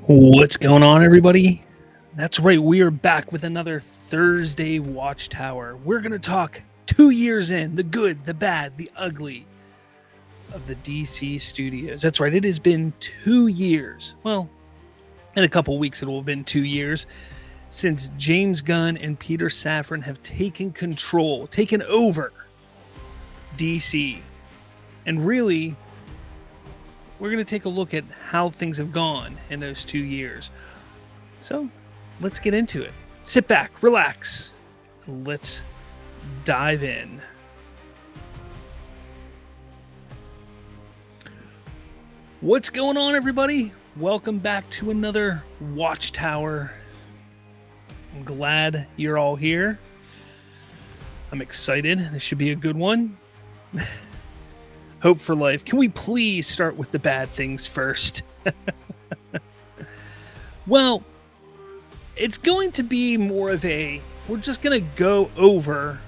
What's going on, everybody? That's right, we are back with another Thursday Watchtower. We're going to talk 2 years in, the good, the bad, the ugly of the DC studios. That's right, it has been 2 years. Well, in a couple weeks, it will have been 2 years since James Gunn and Peter Safran have taken over DC. And really, we're going to take a look at how things have gone in those 2 years. So let's get into it. Sit back, relax. Let's dive in. What's going on, everybody? Welcome back to another Watchtower. I'm glad you're all here. I'm excited. This should be a good one. Hope for life. Can we please start with the bad things first? Well, it's going to be more of we're just going to go over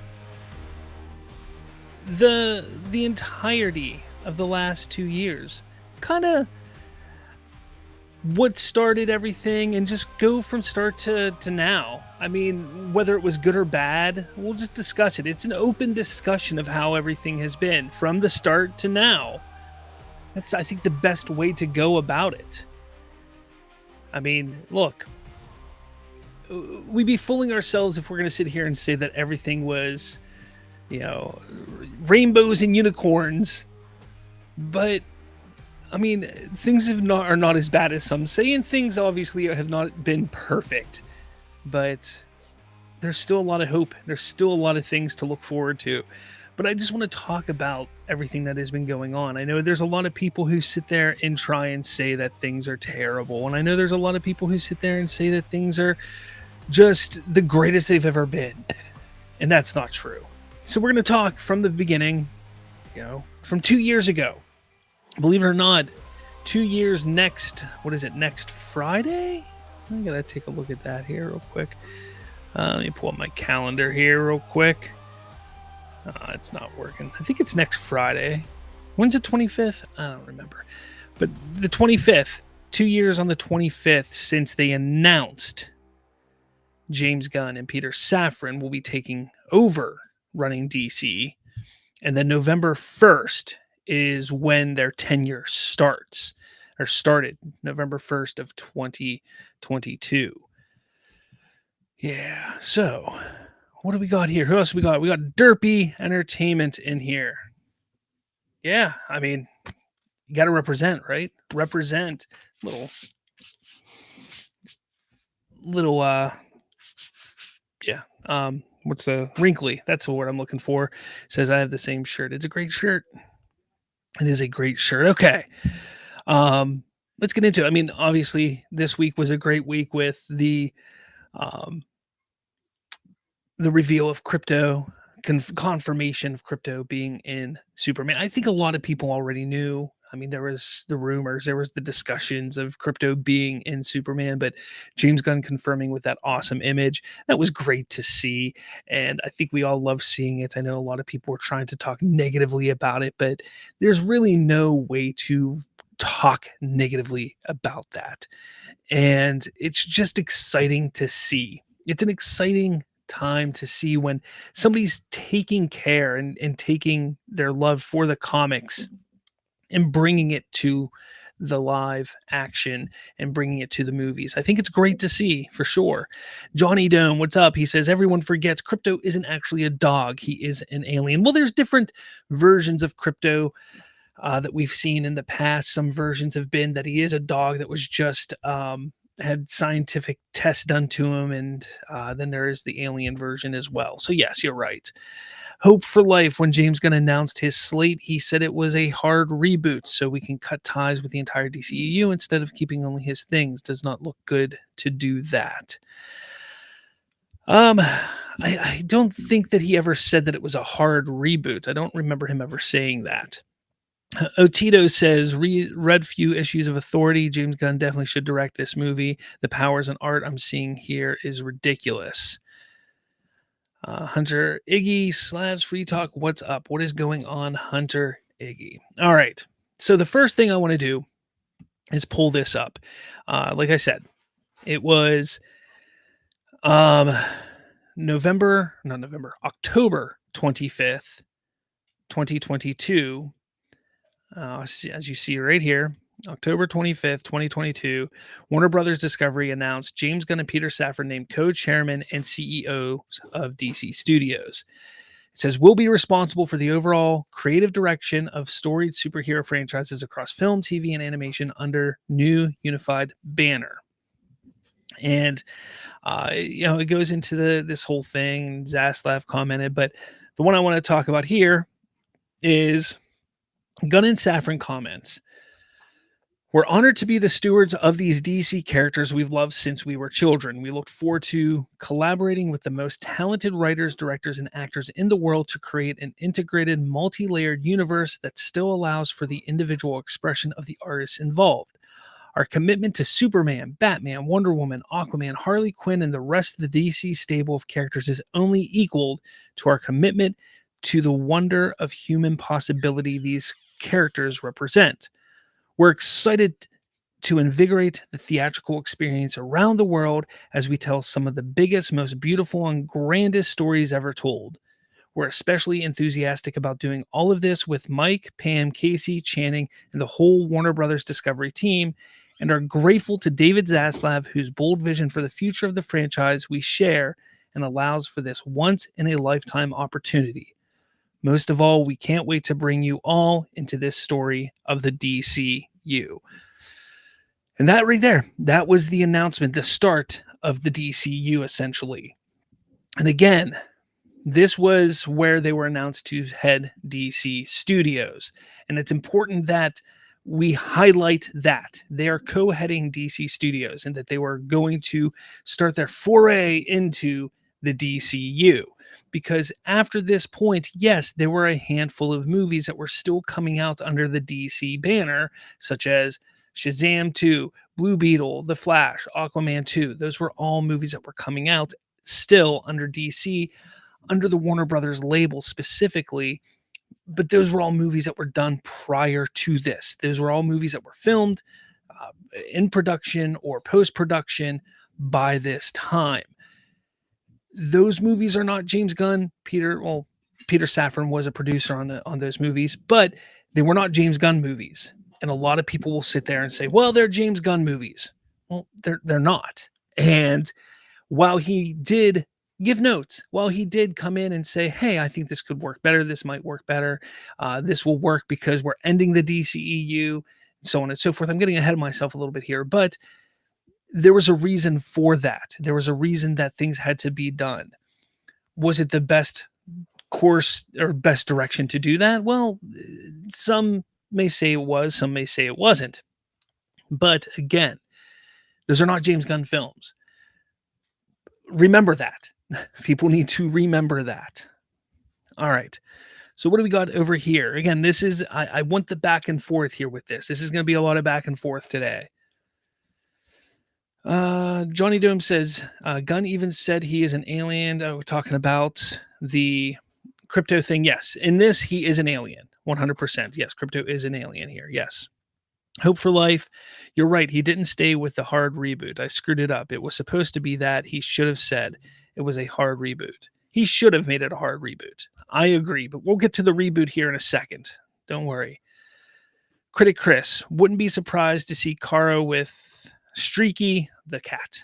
the entirety of the last 2 years. Kind of what started everything and just go from start to now. I mean, whether it was good or bad, we'll just discuss it. It's an open discussion of how everything has been from the start to now. That's, I think, the best way to go about it. I mean, look, we'd be fooling ourselves if we're going to sit here and say that everything was, rainbows and unicorns. But I mean, things are not as bad as some say, and things obviously have not been perfect. But there's still a lot of hope. There's still a lot of things to look forward to. But I just want to talk about everything that has been going on. I know there's a lot of people who sit there and try and say that things are terrible. And I know there's a lot of people who sit there and say that things are just the greatest they've ever been. And that's not true. So we're going to talk from the beginning, from 2 years ago. Believe it or not, 2 years next Friday? I gotta take a look at that here real quick. Let me pull up my calendar here real quick. It's not working. I think it's next Friday. When's the 25th? I don't remember. But the 25th, 2 years on the 25th since they announced James Gunn and Peter Safran will be taking over running DC. And then November 1st is when their tenure started, November 1st of 2022. Yeah, so what do we got here? Who else we got? We got Derpy Entertainment in here. Yeah, I mean, you got to represent, right? Represent little, what's the wrinkly? That's the word I'm looking for. Says I have the same shirt. It's a great shirt. It is a great shirt. Okay. Let's get into it. I mean, obviously, this week was a great week with the reveal of crypto, confirmation of crypto being in Superman. I think a lot of people already knew. I mean, there was the rumors, there was the discussions of crypto being in Superman, but James Gunn confirming with that awesome image. That was great to see. And I think we all love seeing it. I know a lot of people were trying to talk negatively about it, but there's really no way to talk negatively about that. And it's just exciting to see. It's an exciting time to see when somebody's taking care and taking their love for the comics and bringing it to the live action and bringing it to the movies. I think it's great to see, for sure. Johnny Dome, what's up? He says, everyone forgets Crypto isn't actually a dog. He is an alien. Well, there's different versions of Crypto that we've seen in the past. Some versions have been that he is a dog that was just had scientific tests done to him, and then there is the alien version as well. So yes, you're right. Hope for life. When James Gunn announced his slate, he said it was a hard reboot so we can cut ties with the entire DCEU instead of keeping only his things. Does not look good to do that. I don't think that he ever said that it was a hard reboot. I don't remember him ever saying that. Otito says, read few issues of Authority. James Gunn definitely should direct this movie. The powers and art I'm seeing here is ridiculous. Hunter Iggy, Slavs Free Talk, what's up? What is going on, Hunter Iggy? All right. So the first thing I want to do is pull this up. Like I said, it was um, October 25th, 2022. As you see right here, October 25th, 2022, Warner Brothers Discovery announced James Gunn and Peter Safran named co-chairman and CEOs of DC Studios. It says, we'll be responsible for the overall creative direction of storied superhero franchises across film, TV, and animation under new unified banner. And, it goes into this whole thing. Zaslav commented, but the one I want to talk about here is Gunn and Safran comments. We're honored to be the stewards of these DC characters we've loved since we were children. We look forward to collaborating with the most talented writers, directors, and actors in the world to create an integrated, multi-layered universe that still allows for the individual expression of the artists involved. Our commitment to Superman, Batman, Wonder Woman, Aquaman, Harley Quinn, and the rest of the DC stable of characters is only equaled to our commitment to the wonder of human possibility these characters represent. We're excited to invigorate the theatrical experience around the world as we tell some of the biggest, most beautiful, and grandest stories ever told. We're especially enthusiastic about doing all of this with Mike, Pam, Casey, Channing, and the whole Warner Brothers Discovery team, and are grateful to David Zaslav, whose bold vision for the future of the franchise we share and allows for this once-in-a-lifetime opportunity. Most of all, we can't wait to bring you all into this story of the DCU. And that right there, that was the announcement, the start of the DCU, essentially. And again, this was where they were announced to head DC Studios. And it's important that we highlight that they are co-heading DC Studios and that they were going to start their foray into the DCU. Because after this point, yes, there were a handful of movies that were still coming out under the DC banner, such as Shazam 2, Blue Beetle, The Flash, Aquaman 2. Those were all movies that were coming out still under DC, under the Warner Brothers label specifically. But those were all movies that were done prior to this. Those were all movies that were filmed in production or post-production by this time. Those movies are not James Gunn. Peter Safran was a producer on those movies, but they were not James Gunn movies. And a lot of people will sit there and say, well, they're James Gunn movies. Well, they're not. And while he did give notes, while he did come in and say, hey, I think this could work better, this might work better, this will work because we're ending the DCEU, so on and so forth. I'm getting ahead of myself a little bit here, but there was a reason for that. There was a reason that things had to be done. Was it the best course or best direction to do that? Well, some may say it was, some may say it wasn't. But again, those are not James Gunn films. Remember that. People need to remember that. All right. So what do we got over here? Again, this is, I want the back and forth here with this. This is going to be a lot of back and forth today. Johnny Dome says, Gunn even said he is an alien. We're talking about the crypto thing. Yes. In this, he is an alien. 100%. Yes. Crypto is an alien here. Yes. Hope for Life. You're right. He didn't stay with the hard reboot. I screwed it up. It was supposed to be that. He should have said it was a hard reboot. He should have made it a hard reboot. I agree, but we'll get to the reboot here in a second. Don't worry. Critic Chris, wouldn't be surprised to see Caro with Streaky the cat.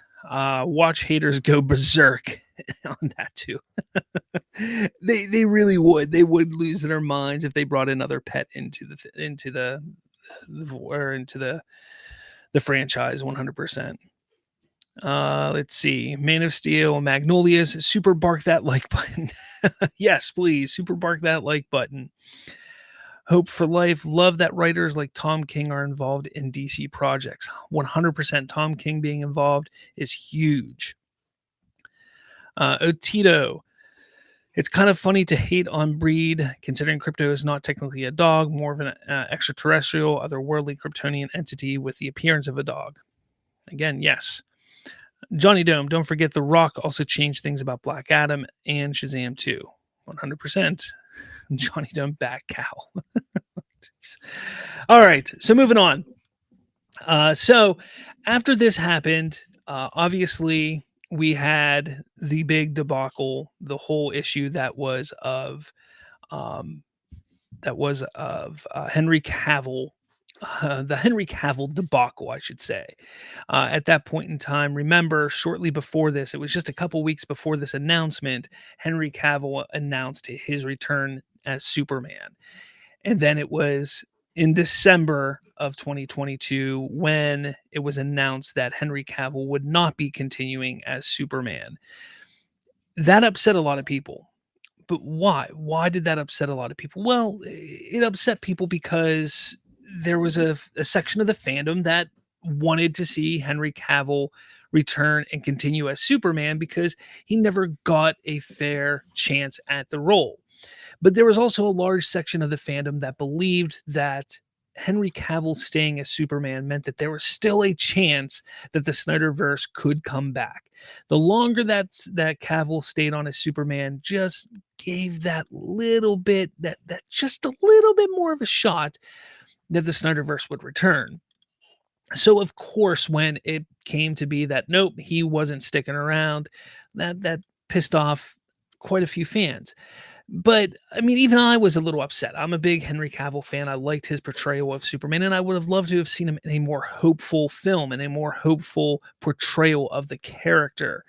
Watch haters go berserk on that too. They really would. They would lose their minds if they brought another pet into the franchise. 100%. Let's see. Man of Steel, Magnolias, super bark that like button. Yes, please, super bark that like button. Hope for Life. Love that writers like Tom King are involved in DC projects. 100%. Tom King being involved is huge. Otito. It's kind of funny to hate on breed, considering Crypto is not technically a dog, more of an extraterrestrial, otherworldly Kryptonian entity with the appearance of a dog. Again, yes. Johnny Dome, don't forget The Rock also changed things about Black Adam and Shazam 2. 100%. Johnny Dome, bat cow. All right, so moving on. So after this happened, obviously we had the big debacle, the whole issue um, Henry Cavill, the Henry Cavill debacle, I should say. At that point in time, remember, shortly before this, it was just a couple weeks before this announcement, Henry Cavill announced his return as Superman. And then it was in December of 2022 when it was announced that Henry Cavill would not be continuing as Superman. That upset a lot of people. But why? Why did that upset a lot of people? Well, it upset people because there was a section of the fandom that wanted to see Henry Cavill return and continue as Superman because he never got a fair chance at the role. But there was also a large section of the fandom that believed that Henry Cavill staying as Superman meant that there was still a chance that the Snyderverse could come back. The longer that Cavill stayed on as Superman just gave that little bit, that just a little bit more of a shot that the Snyderverse would return. So of course, when it came to be that nope, he wasn't sticking around, that pissed off quite a few fans. But, I mean, even I was a little upset. I'm a big Henry Cavill fan. I liked his portrayal of Superman, and I would have loved to have seen him in a more hopeful film and a more hopeful portrayal of the character.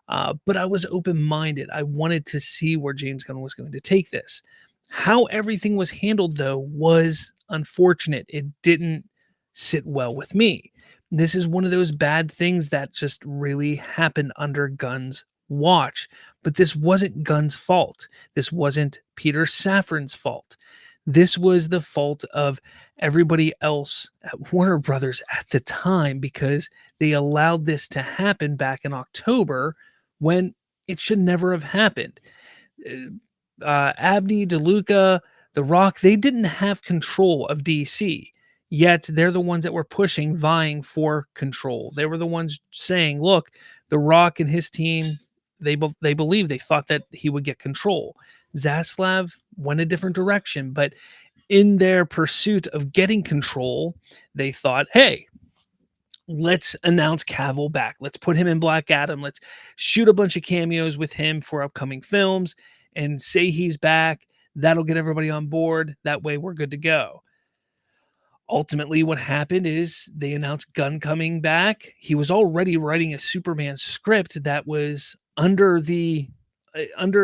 But I was open-minded. I wanted to see where James Gunn was going to take this. How everything was handled, though, was unfortunate. It didn't sit well with me. This is one of those bad things that just really happened under Gunn's watch. But this wasn't Gunn's fault. This wasn't Peter Safran's fault. This was the fault of everybody else at Warner Brothers at the time because they allowed this to happen back in October when it should never have happened. Abney, DeLuca, The Rock, they didn't have control of DC. Yet they're the ones that were pushing, vying for control. They were the ones saying, "Look, The Rock and his team, they believed, they thought that he would get control." Zaslav went a different direction, but in their pursuit of getting control, they thought, "Hey, let's announce Cavill back. Let's put him in Black Adam. Let's shoot a bunch of cameos with him for upcoming films and say he's back. That'll get everybody on board. That way we're good to go." Ultimately, what happened is they announced Gunn coming back. He was already writing a Superman script that was under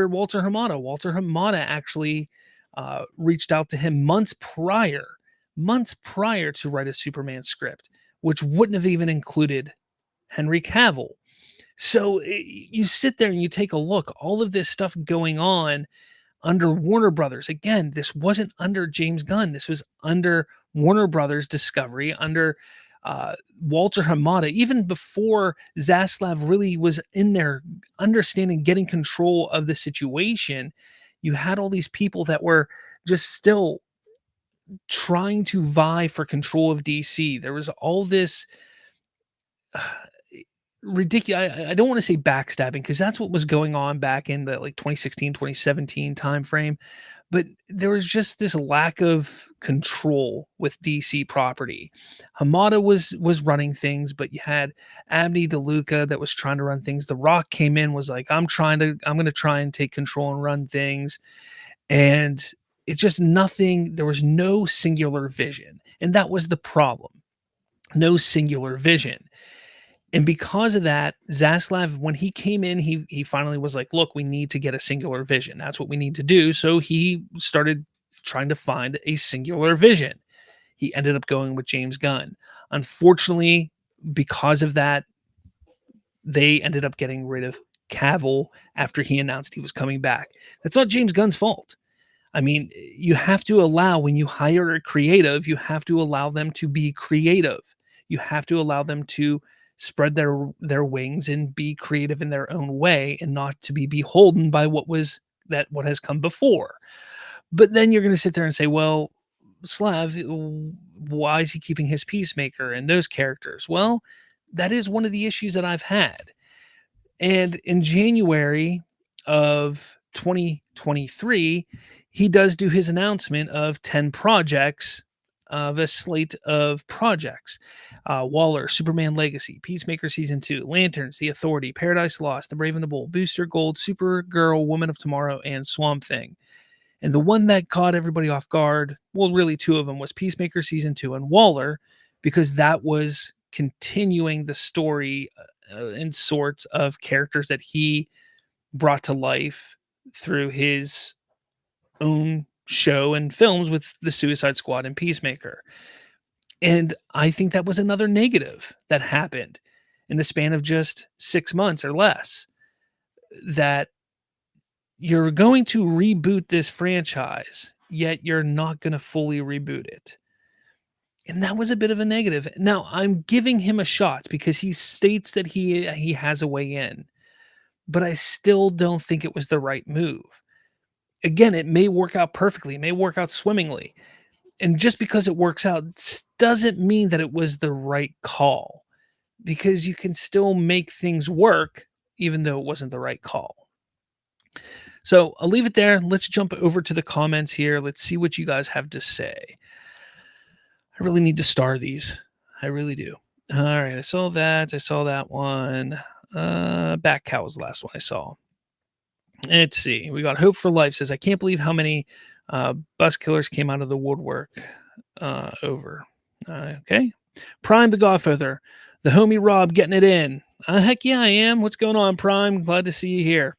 Walter Hamada. Walter Hamada actually reached out to him months prior to write a Superman script, which wouldn't have even included Henry Cavill. So you sit there and you take a look, all of this stuff going on under Warner Brothers. Again, this wasn't under James Gunn. This was under Warner Brothers Discovery, under Walter Hamada, even before Zaslav really was in there understanding, getting control of the situation. You had all these people that were just still trying to vie for control of DC. There was all this ridiculous. I don't want to say backstabbing because that's what was going on back in the like 2016, 2017 timeframe. But there was just this lack of control with DC property. Hamada was running things, but you had Abney DeLuca that was trying to run things. The Rock came in, was like, I'm going to try and take control and run things. And it's just nothing. There was no singular vision. And that was the problem. No singular vision. And because of that, Zaslav, when he came in, he finally was like, look, we need to get a singular vision. That's what we need to do. So he started trying to find a singular vision. He ended up going with James Gunn. Unfortunately, because of that, they ended up getting rid of Cavill after he announced he was coming back. That's not James Gunn's fault. I mean, you have to allow, when you hire a creative, you have to allow them to be creative. You have to allow them to spread their wings and be creative in their own way and not to be beholden by what has come before. But then you're going to sit there and say, well, Slav, why is he keeping his Peacemaker and those characters? Well, that is one of the issues that I've had. And in January of 2023, he does do his announcement of 10 projects, of a slate of projects. Waller, Superman Legacy, Peacemaker Season 2, Lanterns, The Authority, Paradise Lost, The Brave and the Bold, Booster Gold, Supergirl, Woman of Tomorrow, and Swamp Thing. And the one that caught everybody off guard, well, really two of them, was Peacemaker Season 2 and Waller, because that was continuing the story in sorts of characters that he brought to life through his own show and films with the Suicide Squad and Peacemaker. And I think that was another negative that happened in the span of just 6 months or less, that you're going to reboot this franchise, yet you're not going to fully reboot it. And that was a bit of a negative. Now, I'm giving him a shot because he states that he has a way in, but I still don't think it was the right move. Again, it may work out perfectly, it may work out swimmingly. And just because it works out doesn't mean that it was the right call, because you can still make things work even though it wasn't the right call. So I'll leave it there. Let's jump over to the comments here. Let's see what you guys have to say. I really need to star these. I really do. All right. I saw that. I saw that one. Bat Cow was the last one I saw. Let's see. We got Hope for Life says, I can't believe how many bus killers came out of the woodwork over. Okay. Prime the Godfather. The homie Rob getting it in. Heck yeah, I am. What's going on, Prime? Glad to see you here.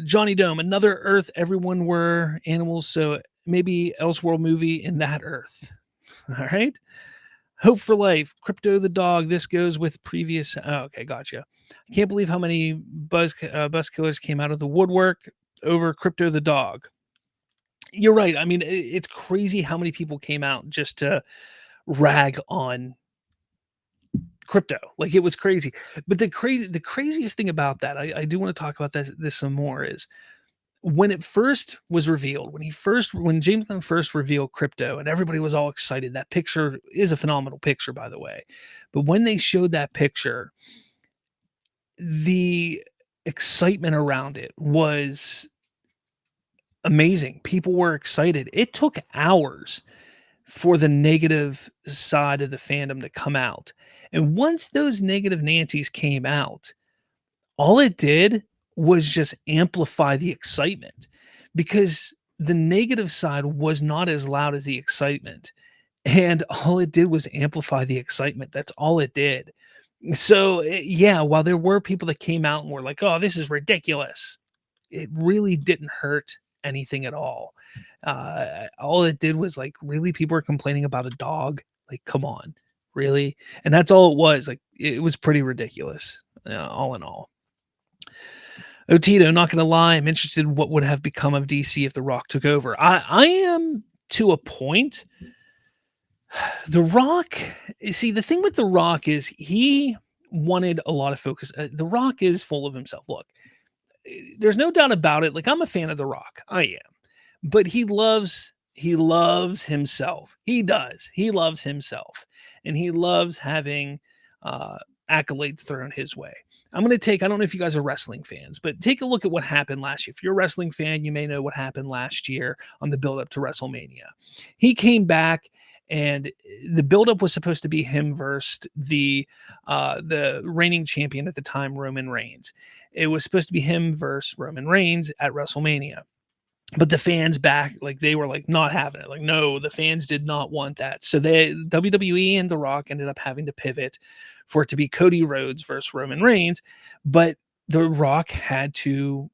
Johnny Dome, another Earth. Everyone were animals, so maybe Elseworld movie in that Earth. All right. Hope for Life, Crypto the Dog. This goes with previous. Oh, okay, gotcha. I can't believe how many bus killers came out of the woodwork over Crypto the Dog. You're right. I mean, it's crazy how many people came out just to rag on crypto. Like, it was crazy. But the craziest thing about that, I do want to talk about this some more, is when it first was revealed, when James Gunn first revealed crypto and everybody was all excited. That picture is a phenomenal picture, by the way. But when they showed that picture, the excitement around it was amazing. People were excited. It took hours for the negative side of the fandom to come out. And once those negative Nancy's came out, all it did was just amplify the excitement, because the negative side was not as loud as the excitement. And all it did was amplify the excitement. That's all it did. So, yeah, while there were people that came out and were like, oh, this is ridiculous, it really didn't hurt anything at all. All it did was, like, really, people were complaining about a dog. Like, come on, really? And that's all it was. Like, it was pretty ridiculous, all in all. Otito, not gonna lie, I'm interested in what would have become of DC if The Rock took over. I am, to a point. The Rock, see, the thing with The Rock is he wanted a lot of focus. The Rock is full of himself. Look, there's no doubt about it. Like, I'm a fan of The Rock. I am. But he loves himself. He does. He loves himself. And he loves having accolades thrown his way. I don't know if you guys are wrestling fans, but take a look at what happened last year. If you're a wrestling fan, you may know what happened last year on the build up to WrestleMania. He came back, and the buildup was supposed to be him versus the reigning champion at the time, Roman Reigns. It was supposed to be him versus Roman Reigns at WrestleMania. But the fans back, like, they were like not having it. Like, no, the fans did not want that. So WWE and The Rock ended up having to pivot for it to be Cody Rhodes versus Roman Reigns. But The Rock had to,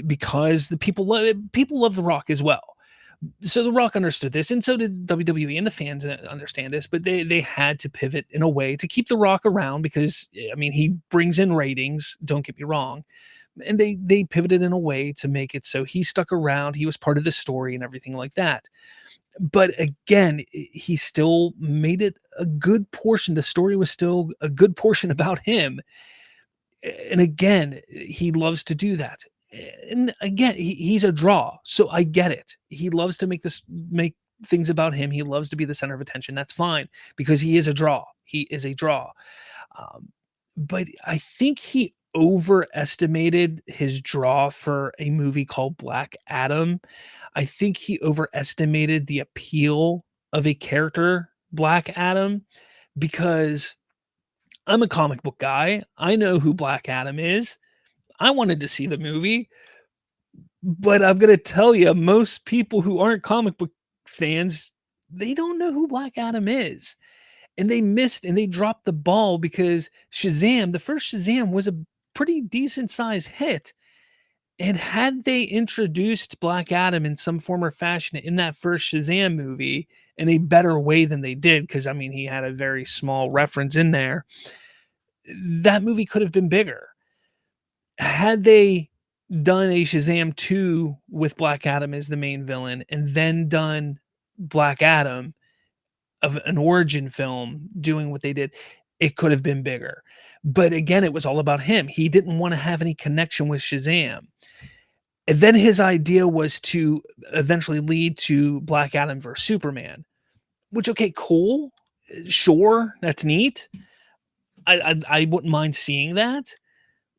because the people love The Rock as well. So The Rock understood this, and so did WWE, and the fans understand this. But they had to pivot in a way to keep The Rock around, because, I mean, he brings in ratings. Don't get me wrong. And they pivoted in a way to make it so he stuck around. He was part of the story and everything like that. But again, he still made it a good portion. The story was still a good portion about him. And again, he loves to do that. And again, he's a draw. So I get it. He loves to make things about him. He loves to be the center of attention. That's fine, because he is a draw. He is a draw. But I think he overestimated his draw for a movie called Black Adam. I think he overestimated the appeal of a character Black Adam because I'm a comic book guy. I know who Black Adam is. I wanted to see the movie, but I'm gonna tell you, most people who aren't comic book fans, they don't know who Black Adam is. And they missed and they dropped the ball because Shazam, the first Shazam was a pretty decent size hit. And had they introduced Black Adam in some form or fashion in that first Shazam movie in a better way than they did, because I mean, he had a very small reference in there, that movie could have been bigger. Had they done a Shazam 2 with Black Adam as the main villain and then done Black Adam of an origin film doing what they did, it could have been bigger. But again, it was all about him. He didn't want to have any connection with Shazam. And then his idea was to eventually lead to Black Adam versus Superman, which, okay, cool. Sure, that's neat. I wouldn't mind seeing that.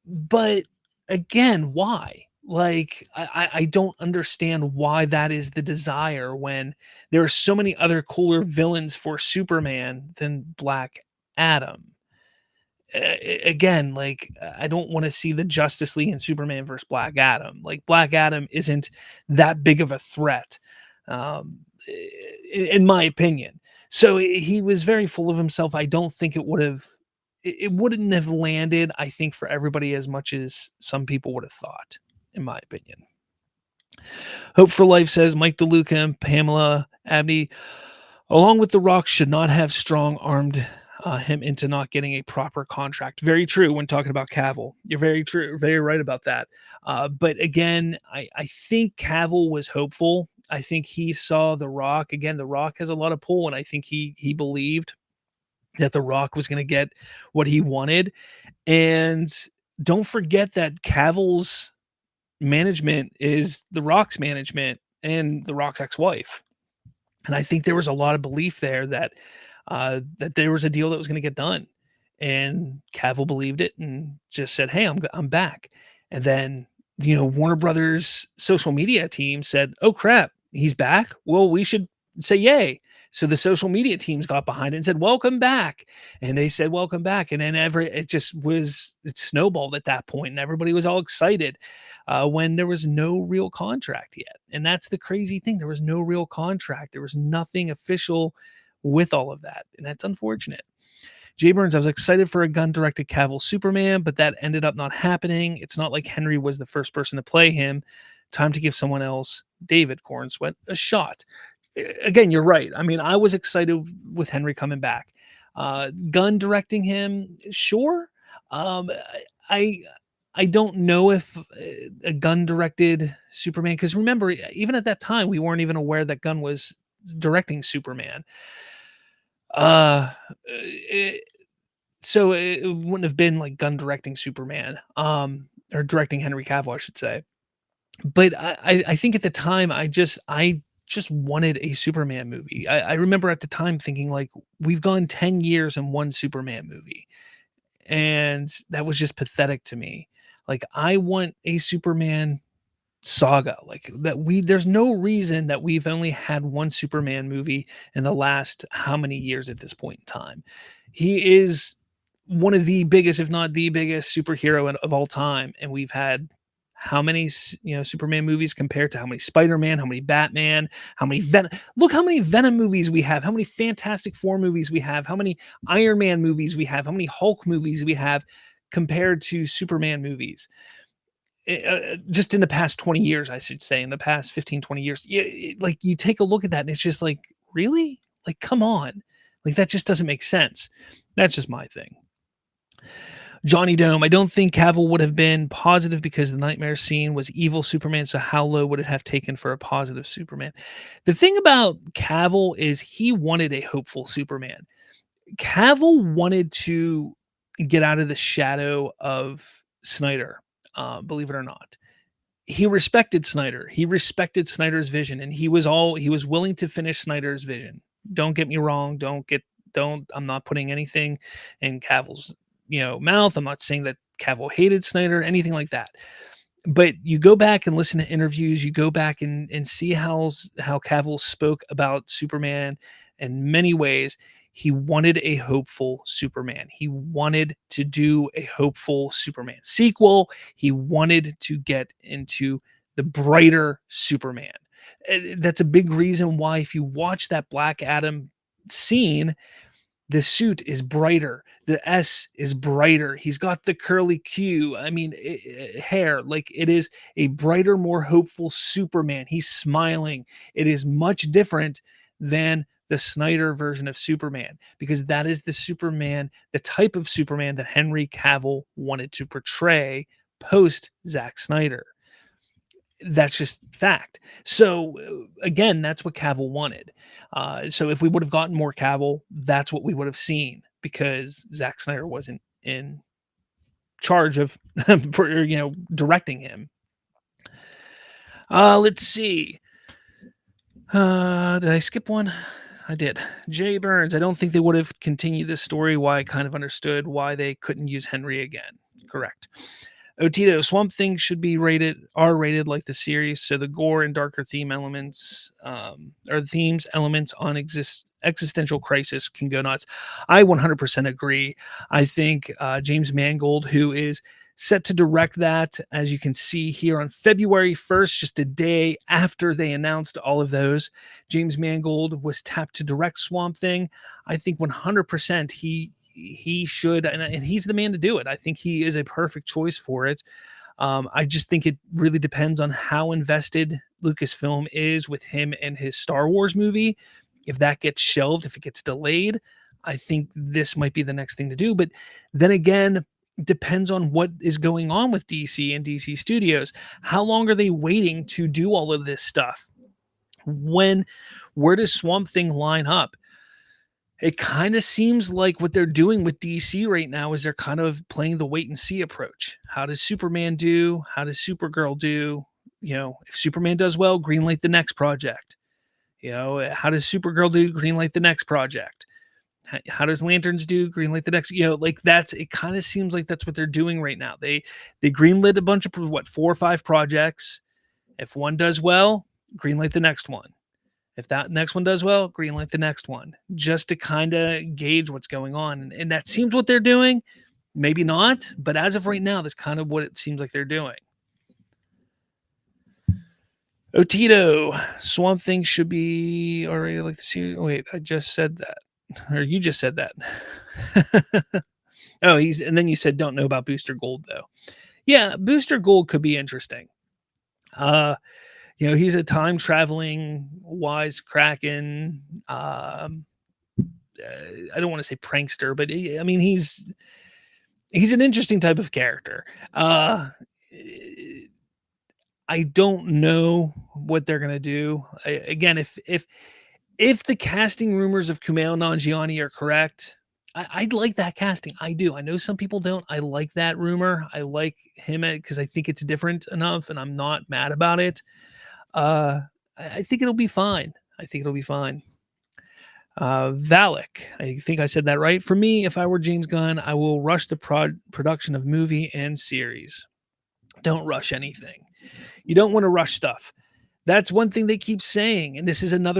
But again, why? Like, I don't understand why that is the desire when there are so many other cooler villains for Superman than Black Adam. Again, like, I don't want to see the Justice League and Superman versus Black Adam. Like, Black Adam isn't that big of a threat, in my opinion. So he was very full of himself. I don't think it wouldn't have landed, I think, for everybody as much as some people would have thought, in my opinion. Hope for Life says Mike DeLuca and Pamela Abney, along with The Rock, should not have strong armed him into not getting a proper contract. Very true when talking about Cavill. You're very true, very right about that. But again, I think Cavill was hopeful. I think he saw The Rock. Again, The Rock has a lot of pull, and I think he believed that The Rock was going to get what he wanted. And don't forget that Cavill's management is The Rock's management and The Rock's ex-wife. And I think there was a lot of belief there that that there was a deal that was going to get done. And Cavill believed it and just said, "Hey, I'm back." And then, Warner Brothers social media team said, "Oh crap, he's back. Well, we should say yay." So the social media teams got behind it and said, "Welcome back." And they said, "Welcome back." And then it snowballed at that point, and everybody was all excited when there was no real contract yet. And that's the crazy thing. There was no real contract. There was nothing official with all of that. And that's unfortunate. Jay Burns, I was excited for a gun-directed Cavill Superman, but that ended up not happening. It's not like Henry was the first person to play him. Time to give someone else, David Cornsweat, a shot. Again, you're right. I mean, I was excited with Henry coming back. Gunn directing him, sure. I I don't know if a Gunn directed Superman, because remember, even at that time, we weren't even aware that Gunn was directing Superman. Uh, it, so it wouldn't have been like Gunn directing Superman, or directing Henry Cavill, I should say. But I think at the time I just wanted a Superman movie. I remember at the time thinking, like, we've gone 10 years in one Superman movie, and that was just pathetic to me. Like, I want a Superman saga, like that. There's no reason that we've only had one Superman movie in the last how many years at this point in time. He is one of the biggest, if not the biggest superhero of all time, and we've had how many Superman movies compared to how many Spider-Man, how many Batman, how many Venom. Look how many Venom movies we have, how many Fantastic Four movies we have, how many Iron Man movies we have, how many Hulk movies we have compared to Superman movies. Just in the past 20 years, I should say, in the past 15, 20 years. Yeah, like, you take a look at that and it's just like, really? Like, come on. Like, that just doesn't make sense. That's just my thing. Johnny Dome, I don't think Cavill would have been positive because the nightmare scene was evil Superman. So how low would it have taken for a positive Superman? The thing about Cavill is he wanted a hopeful Superman. Cavill wanted to get out of the shadow of Snyder, believe it or not. He respected Snyder. He respected Snyder's vision, and he was willing to finish Snyder's vision. Don't get me wrong. I'm not putting anything in Cavill's mouth. I'm not saying that Cavill hated Snyder, anything like that. But you go back and listen to interviews, you go back and see how Cavill spoke about Superman In many ways, he wanted a hopeful Superman. He wanted to do a hopeful Superman sequel. He wanted to get into the brighter Superman. That's a big reason why, if you watch that Black Adam scene, the suit is brighter. The S is brighter. He's got the curly Q. I mean, hair. Like, it is a brighter, more hopeful Superman. He's smiling. It is much different than the Snyder version of Superman, because that is the Superman, the type of Superman that Henry Cavill wanted to portray post Zack Snyder. That's just fact. So again, that's what Cavill wanted. So if we would have gotten more Cavill, that's what we would have seen, because Zack Snyder wasn't in charge of directing him. Let's see. Did I skip one? I did. Jay Burns. I don't think they would have continued this story. Why I kind of understood why they couldn't use Henry again. Correct. Otito, Swamp Thing should be rated R-rated like the series, so the gore and darker theme elements, or the themes elements on existential crisis can go nuts. I 100% agree. I think James Mangold, who is set to direct that, as you can see here, on February 1st, just a day after they announced all of those, James Mangold was tapped to direct Swamp Thing. I think 100% he should, and he's the man to do it. I think he is a perfect choice for it. I just think it really depends on how invested Lucasfilm is with him and his Star Wars movie. If that gets shelved, if it gets delayed, I think this might be the next thing to do. But then again, depends on what is going on with DC and DC Studios. How long are they waiting to do all of this stuff? Where does Swamp Thing line up? It kind of seems like what they're doing with DC right now is they're kind of playing the wait and see approach. How does Superman do? How does Supergirl do? If Superman does well, greenlight the next project. How does Supergirl do? Greenlight the next project. How does Lanterns do? Greenlight the next. It kind of seems like that's what they're doing right now. They greenlit a bunch of 4 or 5 projects. If one does well, greenlight the next one. If that next one does well, greenlight the next one, just to kind of gauge what's going on. And that seems what they're doing. Maybe not, but as of right now, that's kind of what it seems like they're doing. Otito, Swamp Thing should be already like the series. Wait, I just said that. Or you just said that. Oh, and then you said don't know about Booster Gold, though. Yeah, Booster Gold could be interesting. He's a time traveling wisecracking. I don't want to say prankster, but he's an interesting type of character. I don't know what they're gonna do. Again, if the casting rumors of Kumail Nanjiani are correct, I'd like that casting. I do. I know some people don't. I like that rumor. I like him because I think it's different enough, and I'm not mad about it. I think it'll be fine. Valak, I think I said that right. For me, if I were James Gunn, I will rush the production of movie and series. Don't rush anything. You don't want to rush stuff. That's one thing they keep saying, and this is one of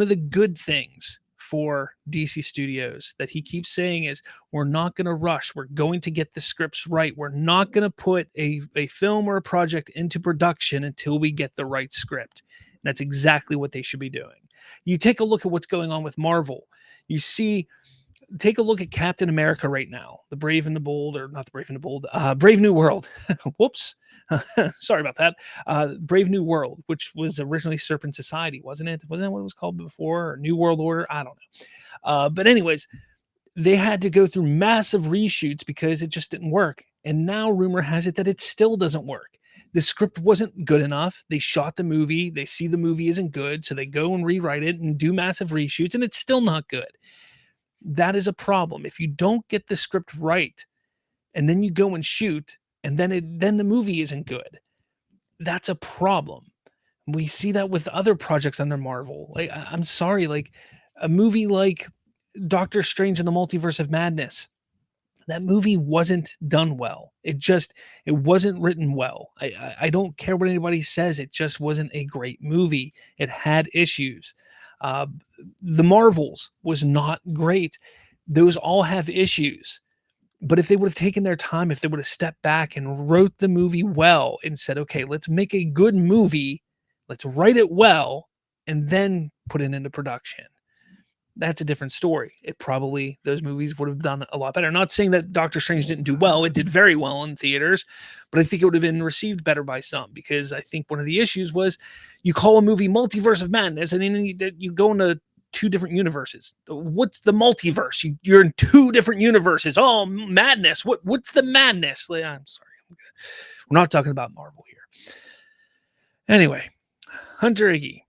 the good things for DC Studios that he keeps saying is, we're not going to rush. We're going to get the scripts right. We're not going to put a film or a project into production until we get the right script. And that's exactly what they should be doing. You take a look at what's going on with Marvel. Take a look at Captain America right now, the Brave and the Bold, or not the Brave and the Bold, Brave New World. Whoops. Sorry about that. Brave New World, which was originally Serpent Society, wasn't it? Wasn't that what it was called before? Or New World Order? I don't know. But anyways, they had to go through massive reshoots because it just didn't work. And now rumor has it that it still doesn't work. The script wasn't good enough. They shot the movie. They see the movie isn't good. So they go and rewrite it and do massive reshoots, and it's still not good. That is a problem. If you don't get the script right and then you go and shoot, and then the movie isn't good, that's a problem. We see that with other projects under Marvel. Like, I'm sorry, like a movie like Doctor Strange in the Multiverse of Madness, that movie wasn't done well. It wasn't written well. I don't care what anybody says. It just wasn't a great movie. It had issues. Uh, the Marvels was not great. Those all have issues. But if they would have taken their time, if they would have stepped back and wrote the movie well and said, okay, let's make a good movie, let's write it well, and then put it into production, that's a different story. It probably, those movies would have done a lot better. Not saying that Doctor Strange didn't do well. It did very well in theaters, but I think it would have been received better by some, because I think one of the issues was you call a movie Multiverse of Madness and then you go into two different universes. What's the multiverse? You're in two different universes. Oh, madness. What's the madness? I'm sorry. We're not talking about Marvel here. Anyway, Hunter Iggy.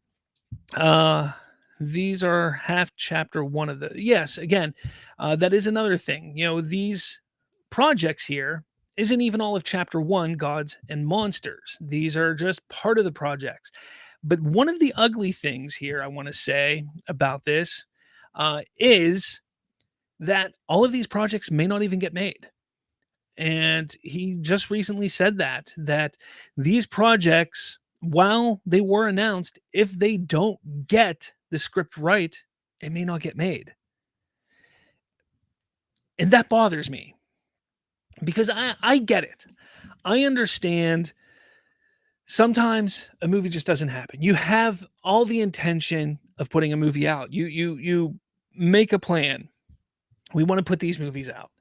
These are half chapter one of the, yes, again, that is another thing. These projects here isn't even all of chapter one, Gods and Monsters. These are just part of the projects. But one of the ugly things here I want to say about this is that all of these projects may not even get made. And he just recently said that these projects, while they were announced, if they don't get the script right, it may not get made. And that bothers me, because I get it. I understand sometimes a movie just doesn't happen. You have all the intention of putting a movie out. You make a plan. We want to put these movies out,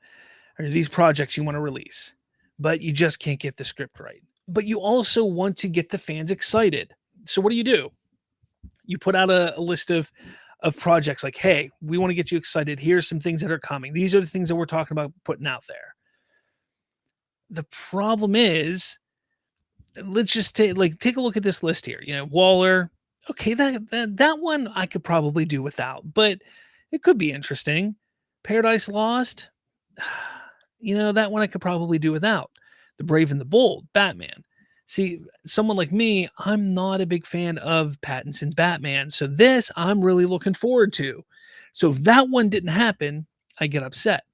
or these projects you want to release, but you just can't get the script right. But you also want to get the fans excited. So what do? You put out a list of projects like, hey, we want to get you excited. Here's some things that are coming. These are the things that we're talking about putting out there. The problem is, let's just take a look at this list here. Waller. Okay, that one I could probably do without, but it could be interesting. Paradise Lost. That one I could probably do without. The Brave and the Bold, Batman. See, someone like me, I'm not a big fan of Pattinson's Batman, so this I'm really looking forward to. So if that one didn't happen, I get upset.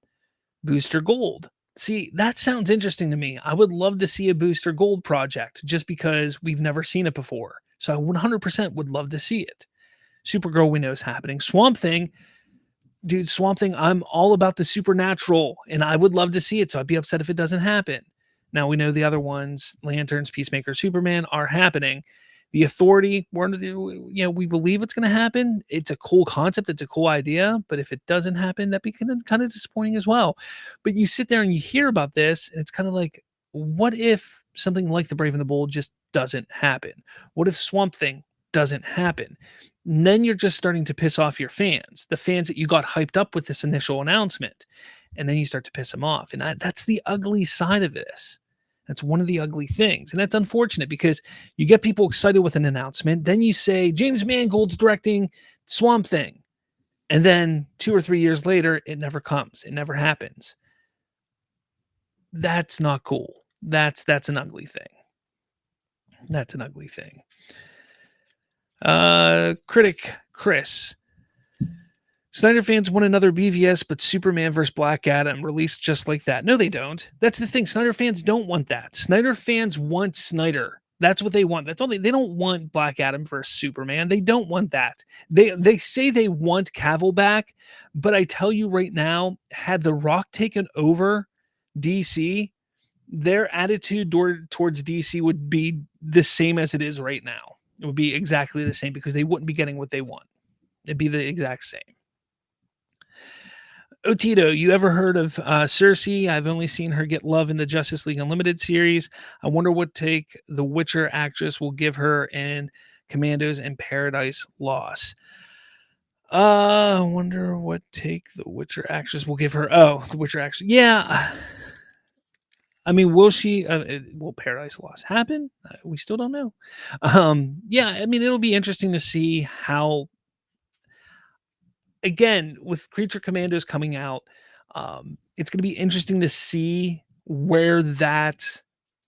Booster Gold. See, that sounds interesting to me. I would love to see a Booster Gold project, just because we've never seen it before. So I 100% would love to see it. Supergirl, we know is happening. Swamp Thing. Dude, Swamp Thing, I'm all about the supernatural, and I would love to see it, so I'd be upset if it doesn't happen. Now, we know the other ones, Lanterns, Peacemaker, Superman, are happening. The Authority, we believe it's going to happen. It's a cool concept. It's a cool idea. But if it doesn't happen, that'd be kind of disappointing as well. But you sit there and you hear about this, and it's kind of like, what if something like The Brave and the Bold just doesn't happen? What if Swamp Thing doesn't happen? And then you're just starting to piss off your fans, the fans that you got hyped up with this initial announcement. And then you start to piss them off. And that's the ugly side of this. That's one of the ugly things. And that's unfortunate, because you get people excited with an announcement. Then you say, James Mangold's directing Swamp Thing. And then 2 or 3 years later, it never comes. It never happens. That's not cool. That's an ugly thing. That's an ugly thing. Critic Chris. Snyder fans want another BVS, but Superman vs. Black Adam released just like that. No, they don't. That's the thing. Snyder fans don't want that. Snyder fans want Snyder. That's what they want. That's all they don't want Black Adam versus Superman. They don't want that. They say they want Cavill back, but I tell you right now, had The Rock taken over DC, their attitude towards DC would be the same as it is right now. It would be exactly the same, because they wouldn't be getting what they want. It'd be the exact same. Otito, you ever heard of Cersei? I've only seen her get love in the Justice League Unlimited series. I wonder what take the Witcher actress will give her in Commandos and Paradise Lost. I wonder what take the Witcher actress will give her. Oh, the Witcher actress. Yeah. I mean, will she? Will Paradise Lost happen? We still don't know. Yeah, I mean, it'll be interesting to see how. Again, with Creature Commandos coming out, it's going to be interesting to see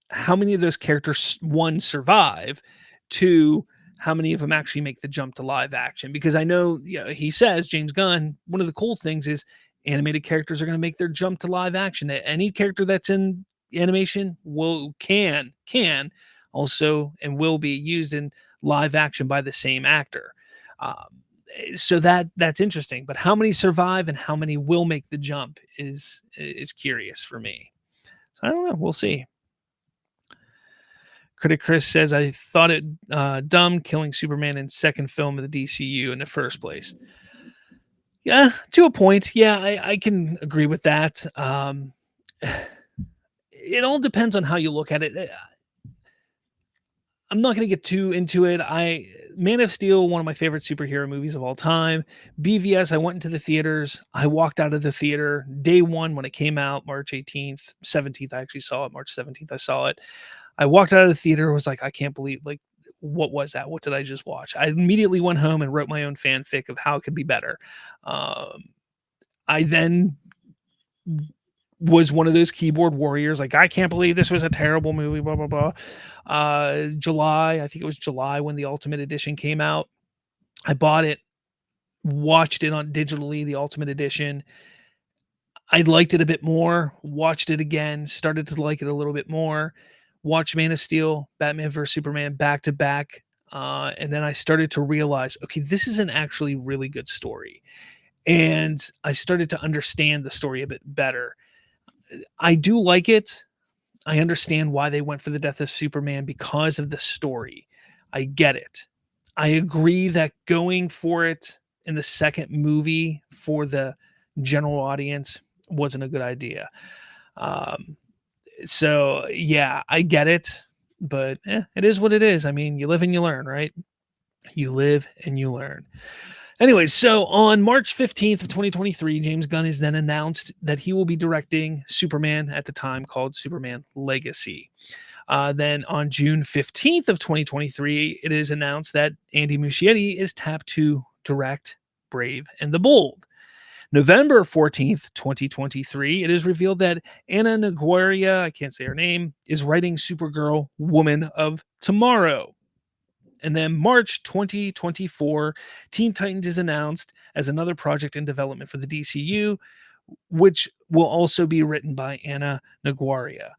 how many of those characters, one, survive, two, how many of them actually make the jump to live action. Because I know, he says, James Gunn, one of the cool things is animated characters are going to make their jump to live action. Any character that's in animation can also and will be used in live action by the same actor. So that's interesting, but how many survive and how many will make the jump is curious for me. So I don't know, we'll see. Critic Chris says, I thought it dumb killing Superman in second film of the DCU in the first place. Yeah, to a point. Yeah, I can agree with that. It all depends on how you look at it. I'm not going to get too into it. Man of Steel, one of my favorite superhero movies of all time. BVS, I went into the theaters. I walked out of the theater day one when it came out, March 18th, 17th. I actually saw it, March 17th. I saw it. I walked out of the theater. Was like, I can't believe, like, what was that? What did I just watch? I immediately went home and wrote my own fanfic of how it could be better. I then was one of those keyboard warriors, like, I can't believe this was a terrible movie, blah, blah, blah. July, I think it was July when the Ultimate Edition came out. I bought it, watched it on digitally, the Ultimate Edition. I liked it a bit more, watched it again, started to like it a little bit more, watched Man of Steel, Batman vs. Superman back to back. And then I started to realize, okay, this is an actually really good story. And I started to understand the story a bit better. I do like it. I understand why they went for the death of Superman because of the story. I get it. I agree that going for it in the second movie for the general audience wasn't a good idea. Um, so yeah, I get it, but it is what it is. I mean, you live and you learn, right? You live and you learn. Anyways, so on March 15th of 2023, James Gunn is then announced that he will be directing Superman, at the time called Superman Legacy. Then on June 15th of 2023, it is announced that Andy Muschietti is tapped to direct Brave and the Bold. November 14th, 2023, it is revealed that Anna Naguaria, I can't say her name, is writing Supergirl Woman of Tomorrow. And then March 2024, Teen Titans is announced as another project in development for the DCU, which will also be written by Anna Naguaria.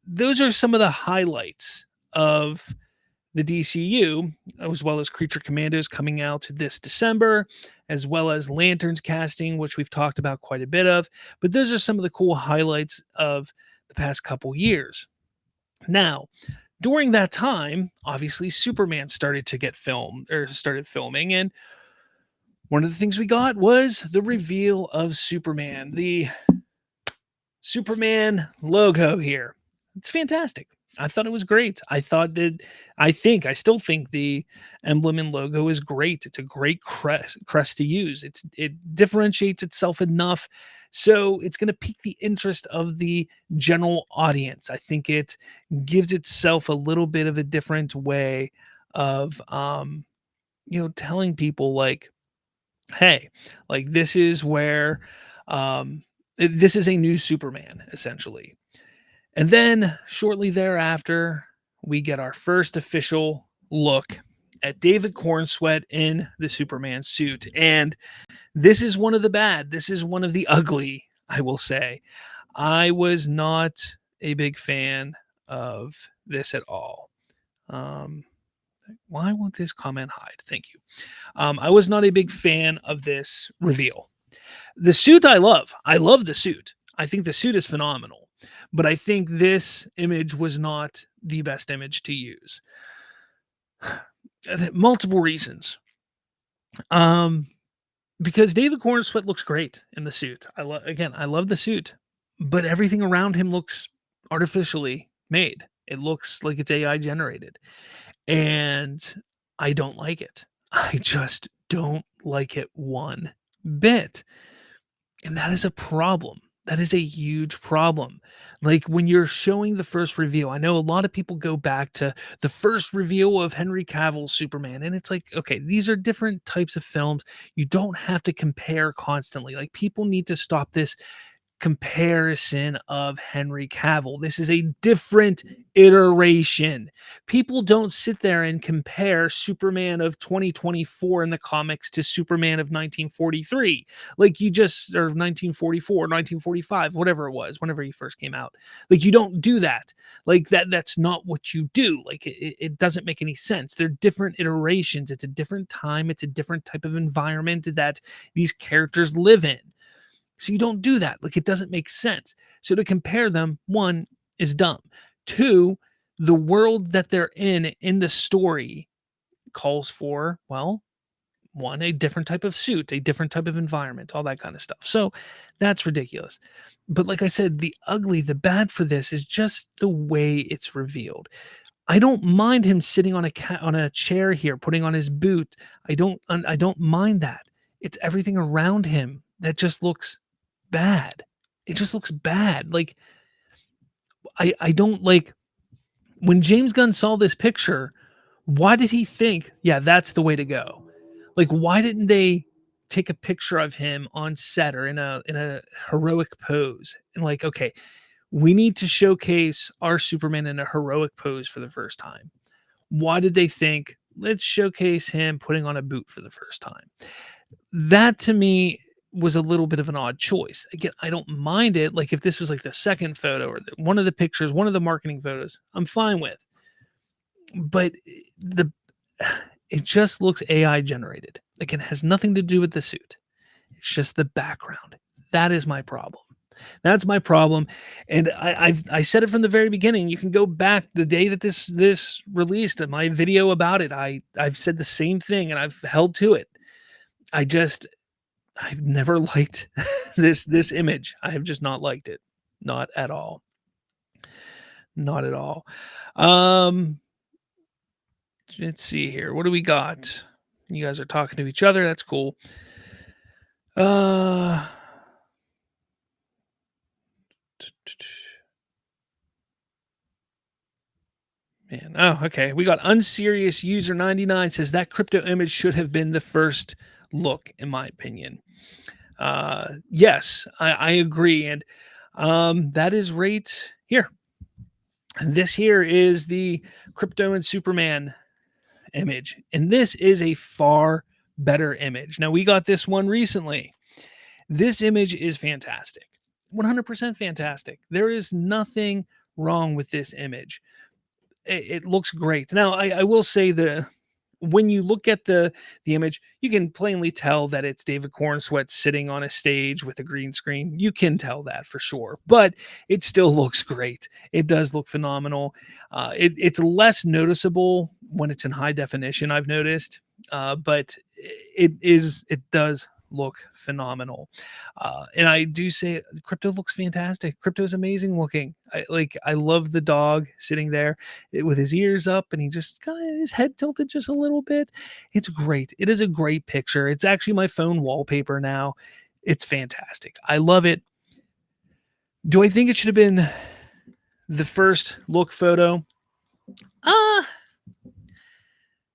Those are some of the highlights of the DCU, as well as Creature Commandos coming out this December, as well as Lanterns casting, which we've talked about quite a bit of. But those are some of the cool highlights of the past couple years. Now, during that time, obviously Superman started to get filmed or started filming, and one of the things we got was the reveal of Superman, the Superman logo here. It's fantastic. I thought it was great. I still think the emblem and logo is great. It's a great crest to use. It differentiates itself enough so it's going to pique the interest of the general audience. I think it gives itself a little bit of a different way of telling people, like, hey, like, this is where this is a new Superman, essentially. And then shortly thereafter, we get our first official look at David Cornsweet in the Superman suit. And this is one of the bad. This is one of the ugly, I will say. I was not a big fan of this at all. Why won't this comment hide? Thank you. I was not a big fan of this reveal. The suit I love. I love the suit. I think the suit is phenomenal. But I think this image was not the best image to use. Multiple reasons. Because David Cornsweet looks great in the suit. I love the suit, but everything around him looks artificially made. It looks like it's AI generated, and I don't like it. I just don't like it one bit. And that is a problem. That is a huge problem. Like, when you're showing the first reveal, I know a lot of people go back to the first reveal of Henry Cavill's Superman, and it's like, okay, these are different types of films. You don't have to compare constantly. Like, people need to stop this. comparison of Henry Cavill. This is a different iteration. People don't sit there and compare Superman of 2024 in the comics to Superman of 1943. Like you just, or 1944, 1945, whatever it was, whenever he first came out. Like you don't do that. Like that's not what you do. Like it doesn't make any sense. They're different iterations. It's a different time. It's a different type of environment that these characters live in. So you don't do that. Like it doesn't make sense. So to compare them, one, is dumb. Two, the world that they're in the story calls for, well, one, a different type of suit, a different type of environment, all that kind of stuff. So that's ridiculous. But like I said, the ugly, the bad for this is just the way it's revealed. I don't mind him sitting on a chair here, putting on his boot. I don't mind that. It's everything around him that just looks bad. It just looks bad. Like I don't like when James Gunn saw this picture, why did he think, yeah, that's the way to go? Like why didn't they take a picture of him on set or in a heroic pose and like, okay, we need to showcase our Superman in a heroic pose for the first time. Why did they think, let's showcase him putting on a boot for the first time? That to me was a little bit of an odd choice. Again, I don't mind it. Like if this was like the second photo or one of the pictures, one of the marketing photos, I'm fine with. But the it just looks AI generated. Like it has nothing to do with the suit. It's just the background. That is my problem. That's my problem, and I said it from the very beginning. You can go back the day that this released, my video about it. I've said the same thing, and I've held to it. I've never liked this image. I have just not liked it, not at all, not at all. Let's see here. What do we got? You guys are talking to each other. That's cool. Man, oh, okay. We got unserious user 99 says that crypto image should have been the first look, in my opinion. Yes, I agree, and that is right here. This here is the crypto and Superman image, and this is a far better image. Now we got this one recently. This image is fantastic, 100% fantastic. There is nothing wrong with this image. It looks great. Now, I will say when you look at the image, you can plainly tell that it's David Cornsweat sitting on a stage with a green screen. You can tell that for sure, but it still looks great. It does look phenomenal. It's less noticeable when it's in high definition, I've noticed, but it does look phenomenal. And I do say crypto looks fantastic. Crypto is amazing looking. I love the dog sitting there with his ears up and he just kind of his head tilted just a little bit. It's great. It is a great picture. It's actually my phone wallpaper now. It's fantastic. I love it. Do I think it should have been the first look photo?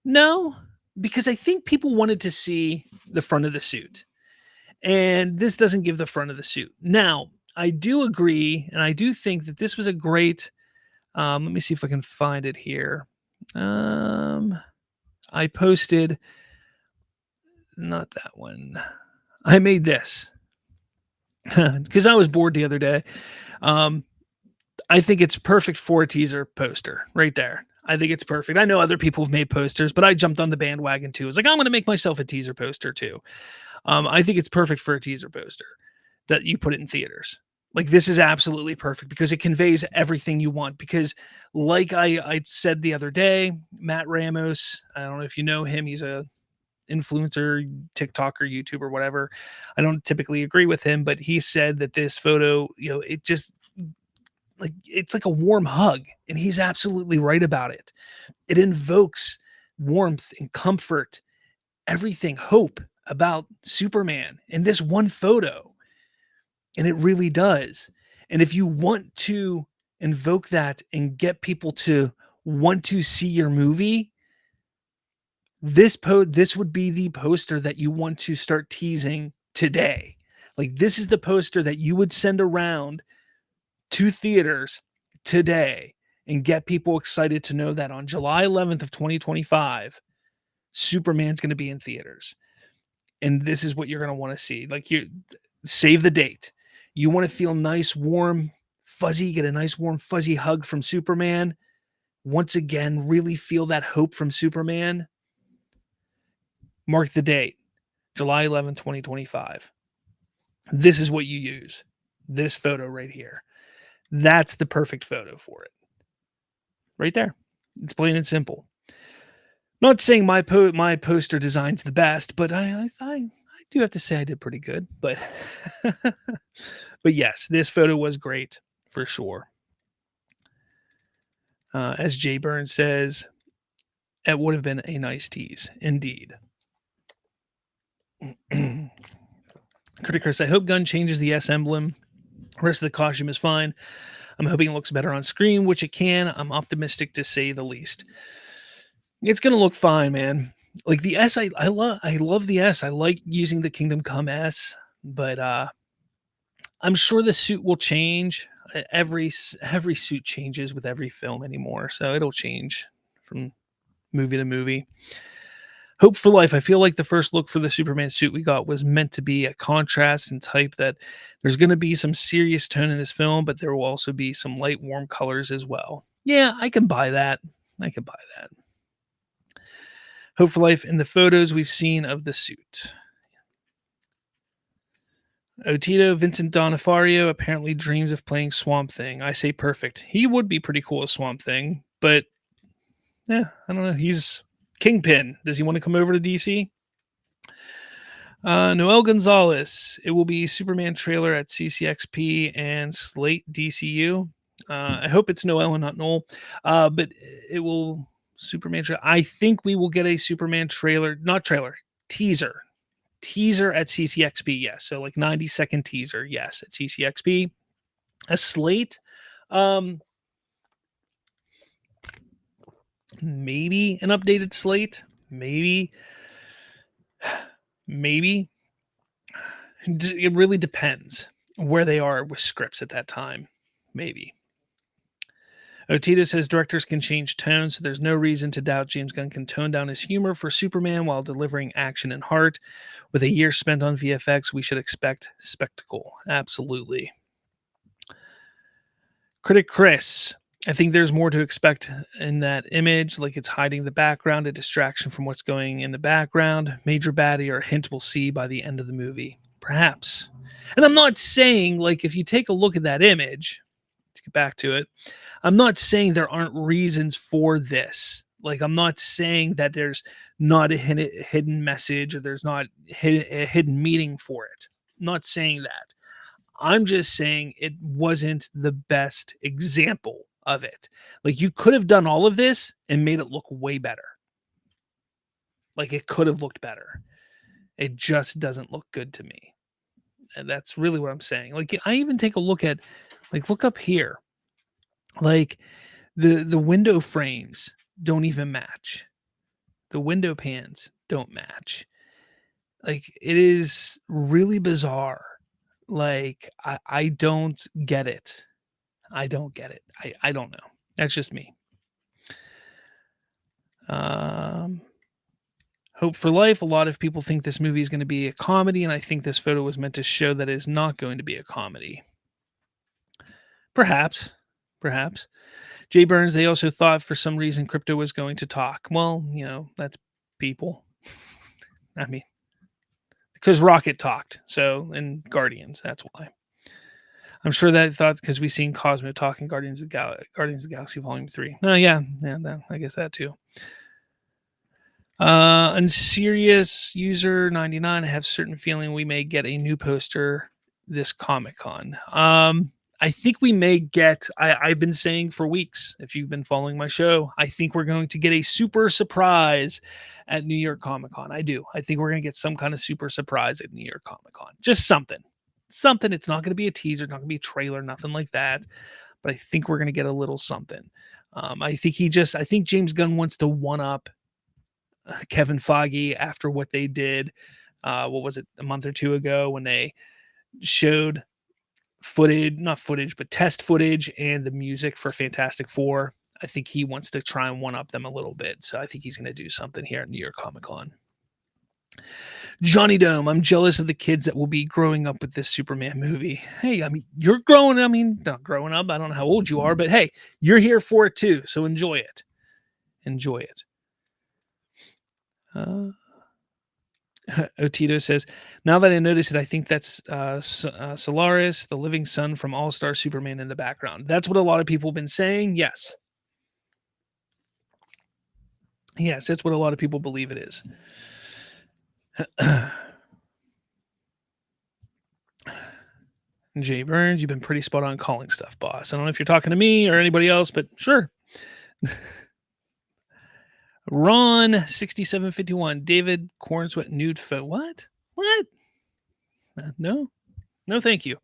No, because I think people wanted to see the front of the suit. And this doesn't give the front of the suit. Now, I do agree, and I do think that this was a great. Let me see if I can find it here. I posted, not that one. I made this because I was bored the other day. I think it's perfect for a teaser poster right there. I think it's perfect. I know other people have made posters, but I jumped on the bandwagon too. I was like, I'm going to make myself a teaser poster too. I think it's perfect for a teaser poster that you put it in theaters. Like this is absolutely perfect because it conveys everything you want. Because like I said the other day, Matt Ramos, I don't know if you know him. He's a influencer, TikToker, YouTuber, whatever. I don't typically agree with him, but he said that this photo, it just it's like a warm hug, and he's absolutely right about it. It invokes warmth and comfort, everything, hope about Superman in this one photo. And it really does. And if you want to invoke that and get people to want to see your movie, this would be the poster that you want to start teasing today. Like, this is the poster that you would send around to theaters today and get people excited to know that on July 11th of 2025, Superman's going to be in theaters. And this is what you're going to want to see. Like, you save the date. You want to feel nice, warm, fuzzy, get a nice, warm, fuzzy hug from Superman. Once again, really feel that hope from Superman. Mark the date, July 11th, 2025. This is what you use. This photo right here. That's the perfect photo for it. Right there. It's plain and simple. Not saying my poster design's the best, but I do have to say I did pretty good. But but yes, this photo was great for sure. As Jay Burns says, it would have been a nice tease, indeed. Critic Chris, I hope Gunn changes the S emblem. The rest of the costume is fine. I'm hoping it looks better on screen, which it can. I'm optimistic to say the least. It's gonna look fine, man. Like the S, I love the S. I like using the Kingdom Come S, but I'm sure the suit will change. Every suit changes with every film anymore, so it'll change from movie to movie. Hope for Life. I feel like the first look for the Superman suit we got was meant to be a contrast and type that there's going to be some serious tone in this film, but there will also be some light, warm colors as well. Yeah, I can buy that. Hope for Life in the photos we've seen of the suit. Otito, Vincent D'Onofrio apparently dreams of playing Swamp Thing. I say perfect. He would be pretty cool as Swamp Thing, but yeah, I don't know. He's Kingpin. Does he want to come over to DC? Noel Gonzalez. It will be Superman trailer at CCXP and Slate DCU. I hope it's Noel and not Noel. But it will Superman trailer. I think we will get a Superman trailer, not trailer, teaser at CCXP. Yes, so like 90-second teaser. Yes, at CCXP. A Slate. Maybe an updated slate. Maybe. It really depends where they are with scripts at that time. Maybe. Otito says directors can change tone, so there's no reason to doubt James Gunn can tone down his humor for Superman while delivering action and heart. With a year spent on VFX, we should expect spectacle. Absolutely. Critic Chris. I think there's more to expect in that image, like it's hiding the background, a distraction from what's going in the background, major baddie or a hint we'll see by the end of the movie. Perhaps. And I'm not saying, like, if you take a look at that image, let's get back to it, I'm not saying there aren't reasons for this. Like, I'm not saying that there's not a hidden message or there's not a hidden meaning for it. I'm not saying that. I'm just saying it wasn't the best example of it. Like, you could have done all of this and made it look way better. Like, it could have looked better. It just doesn't look good to me. And that's really what I'm saying. Like, I even take a look at, like, look up here. Like, the window frames don't even match. The window pans don't match. Like, it is really bizarre. Like, I don't get it. I don't get it. I don't know. That's just me. Hope for Life. A lot of people think this movie is going to be a comedy, and I think this photo was meant to show that it is not going to be a comedy. Perhaps. Jay Burns, they also thought for some reason Crypto was going to talk. Well, that's people. I mean, because Rocket talked. So, and Guardians, that's why. I'm sure that thought because we've seen Cosmo talking Guardians of the Galaxy Volume 3. Oh, yeah, I guess that too. Unserious user 99. I have certain feeling we may get a new poster this Comic-Con. I think we may get, I've been saying for weeks, if you've been following my show, I think we're going to get a super surprise at New York Comic-Con. I do. I think we're going to get some kind of super surprise at New York Comic-Con. Just something. It's not going to be a teaser, not going to be a trailer, nothing like that. But I think we're going to get a little something. I think James Gunn wants to one up Kevin Feige after what they did. What was it, a month or two ago when they showed footage, not footage, but test footage and the music for Fantastic Four. I think he wants to try and one up them a little bit. So I think he's going to do something here at New York Comic Con. Johnny Dome, I'm jealous of the kids that will be growing up with this Superman movie. Hey, I mean, you're growing, I mean, not growing up. I don't know how old you are, but hey, you're here for it too. So enjoy it. Enjoy it. Otito says, now that I notice it, I think that's Solaris, the living son from All Star Superman in the background. That's what a lot of people have been saying. Yes. Yes, that's what a lot of people believe it is. Jay Burns, you've been pretty spot on calling stuff, boss. I don't know if you're talking to me or anybody else, but sure. Ron 6751, David Cornsweat nude photo. What? No, thank you.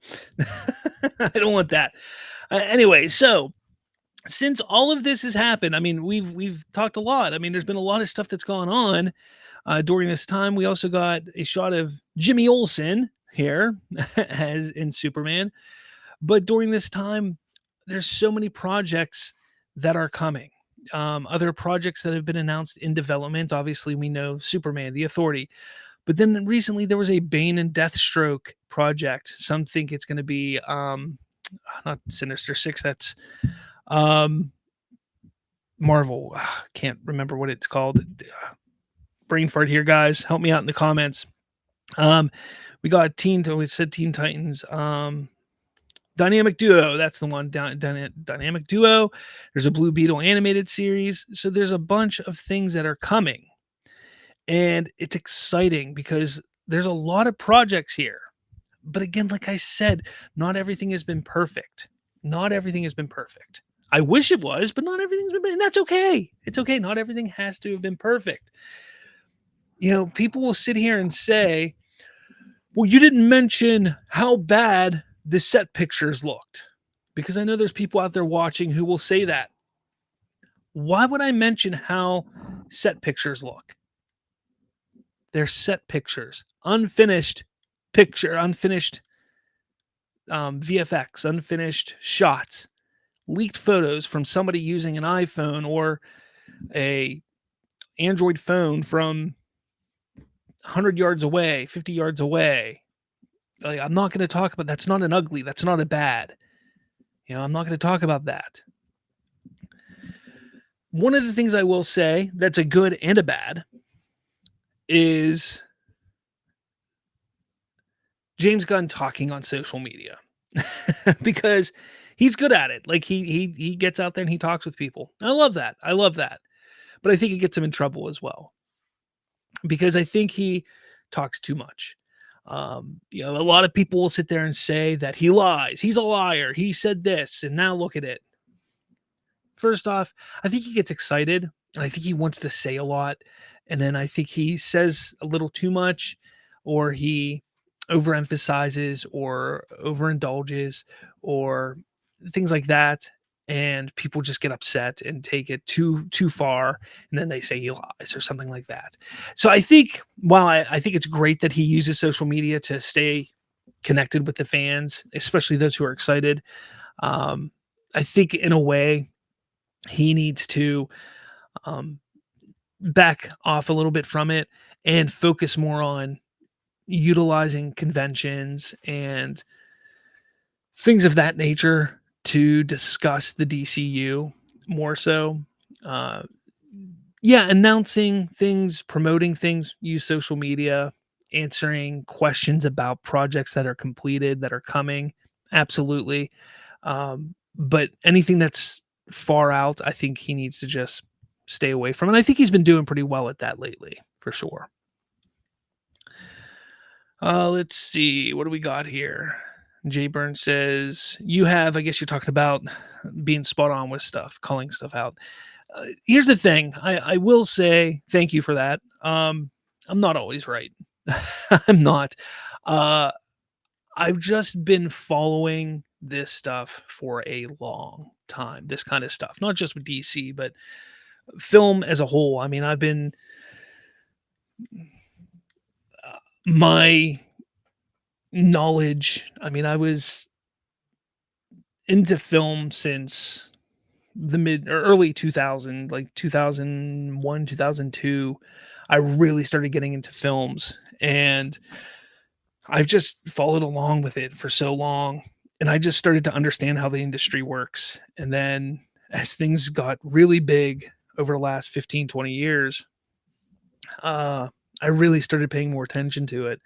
I don't want that. Anyway, so since all of this has happened, I mean, we've talked a lot. I mean, there's been a lot of stuff that's gone on during this time. We also got a shot of Jimmy Olsen here as in Superman. But during this time, there's so many projects that are coming. Other projects that have been announced in development. Obviously, we know Superman, The Authority. But then recently there was a Bane and Deathstroke project. Some think it's going to be not Sinister Six. That's Marvel. Can't remember what it's called. Brain fart here, guys. Help me out in the comments. We got we said Teen Titans. Dynamic Duo, that's the one. Dynamic Duo. There's a Blue Beetle animated series. So there's a bunch of things that are coming. And it's exciting because there's a lot of projects here. But again, like I said, not everything has been perfect. Not everything has been perfect. I wish it was, but not everything's been, and that's okay. It's okay. Not everything has to have been perfect. You know, people will sit here and say, well, you didn't mention how bad the set pictures looked, because I know there's people out there watching who will say that. Why would I mention how set pictures look? They're set pictures, unfinished VFX, unfinished shots, leaked photos from somebody using an iPhone or a Android phone from 100 yards away, 50 yards away. Like, I'm not going to talk about that's not an ugly, that's not a bad. You know, I'm not going to talk about that. One of the things I will say that's a good and a bad is James Gunn talking on social media because he's good at it. Like he gets out there and he talks with people. I love that. But I think it gets him in trouble as well because I think he talks too much. You know, a lot of people will sit there and say that he lies. He's a liar. He said this, and now look at it. First off, I think he gets excited, and I think he wants to say a lot, and then I think he says a little too much, or he overemphasizes or overindulges or things like that, and people just get upset and take it too far, and then they say he lies or something like that. So I think while I think it's great that he uses social media to stay connected with the fans, especially those who are excited, I think in a way he needs to back off a little bit from it and focus more on utilizing conventions and things of that nature to discuss the DCU more so. Announcing things, promoting things, use social media, answering questions about projects that are completed, that are coming. Absolutely. But anything that's far out, I think he needs to just stay away from. And I think he's been doing pretty well at that lately, for sure. Let's see. What do we got here? Jay Burns says, I guess you're talking about being spot on with stuff, calling stuff out. Here's the thing. I will say thank you for that. I'm not always right. I'm not. I've just been following this stuff for a long time. This kind of stuff, not just with DC, but film as a whole. I mean, I've been, my knowledge. I mean, I was into film since the mid or early 2000, like 2001, 2002. I really started getting into films, and I've just followed along with it for so long, and I just started to understand how the industry works. And then as things got really big over the last 15, 20 years, uh, I really started paying more attention to it.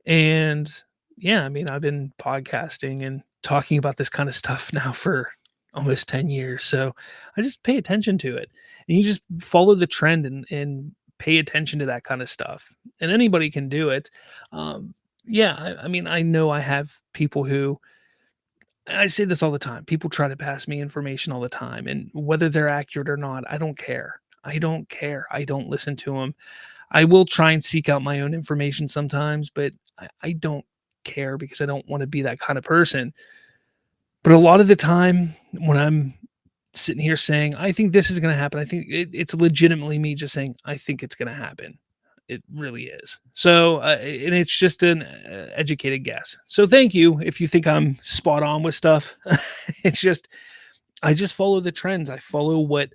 And yeah, I mean, I've been podcasting and talking about this kind of stuff now for almost 10 years. So I just pay attention to it. And you just follow the trend and pay attention to that kind of stuff. And anybody can do it. Yeah, I mean, I know I have people who I say this all the time. People try to pass me information all the time. And whether they're accurate or not, I don't care. I don't care. I don't listen to them. I will try and seek out my own information sometimes, but I don't care because I don't want to be that kind of person. But a lot of the time, when I'm sitting here saying, I think this is going to happen, I think it's legitimately me just saying, I think it's going to happen. It really is. So, and it's just an educated guess. So, thank you if you think I'm spot on with stuff. It's just, I just follow the trends. I follow what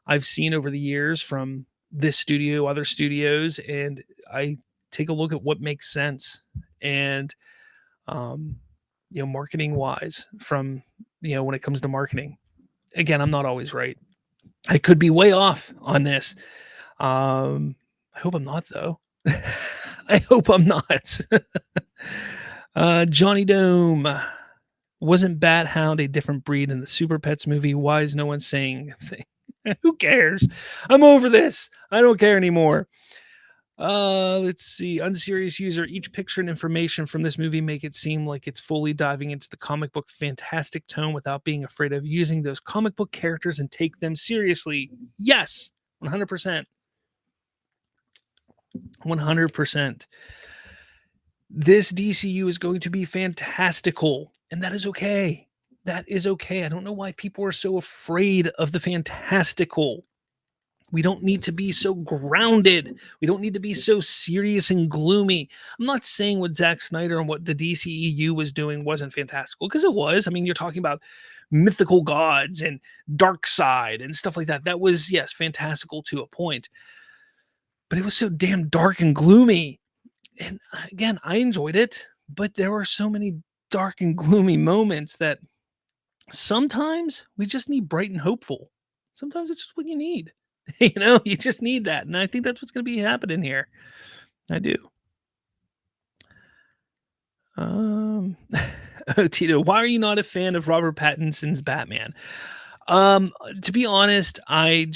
I've seen over the years from this studio, other studios, and I take a look at what makes sense. And um, marketing wise, from when it comes to marketing. Again, I'm not always right. I could be way off on this. I hope I'm not though. I hope I'm not. Johnny Dome. Wasn't Bat Hound a different breed in the Super Pets movie? Why is no one saying anything? Who cares? I'm over this. I don't care anymore. Let's see. Unserious user. Each picture and information from this movie make it seem like it's fully diving into the comic book fantastic tone without being afraid of using those comic book characters and take them seriously. Yes, 100%. 100%. This DCU is going to be fantastical, and that is okay. That is okay. I don't know why people are so afraid of the fantastical. We don't need to be so grounded. We don't need to be so serious and gloomy. I'm not saying what Zack Snyder and what the DCEU was doing wasn't fantastical, because it was. I mean, you're talking about mythical gods and dark side and stuff like that. That was, yes, fantastical to a point. But it was so damn dark and gloomy. And again, I enjoyed it, but there were so many dark and gloomy moments that sometimes we just need bright and hopeful. Sometimes it's just what you need. You just need that. And I think that's what's going to be happening here. I do. Tito, why are you not a fan of Robert Pattinson's Batman? To be honest, I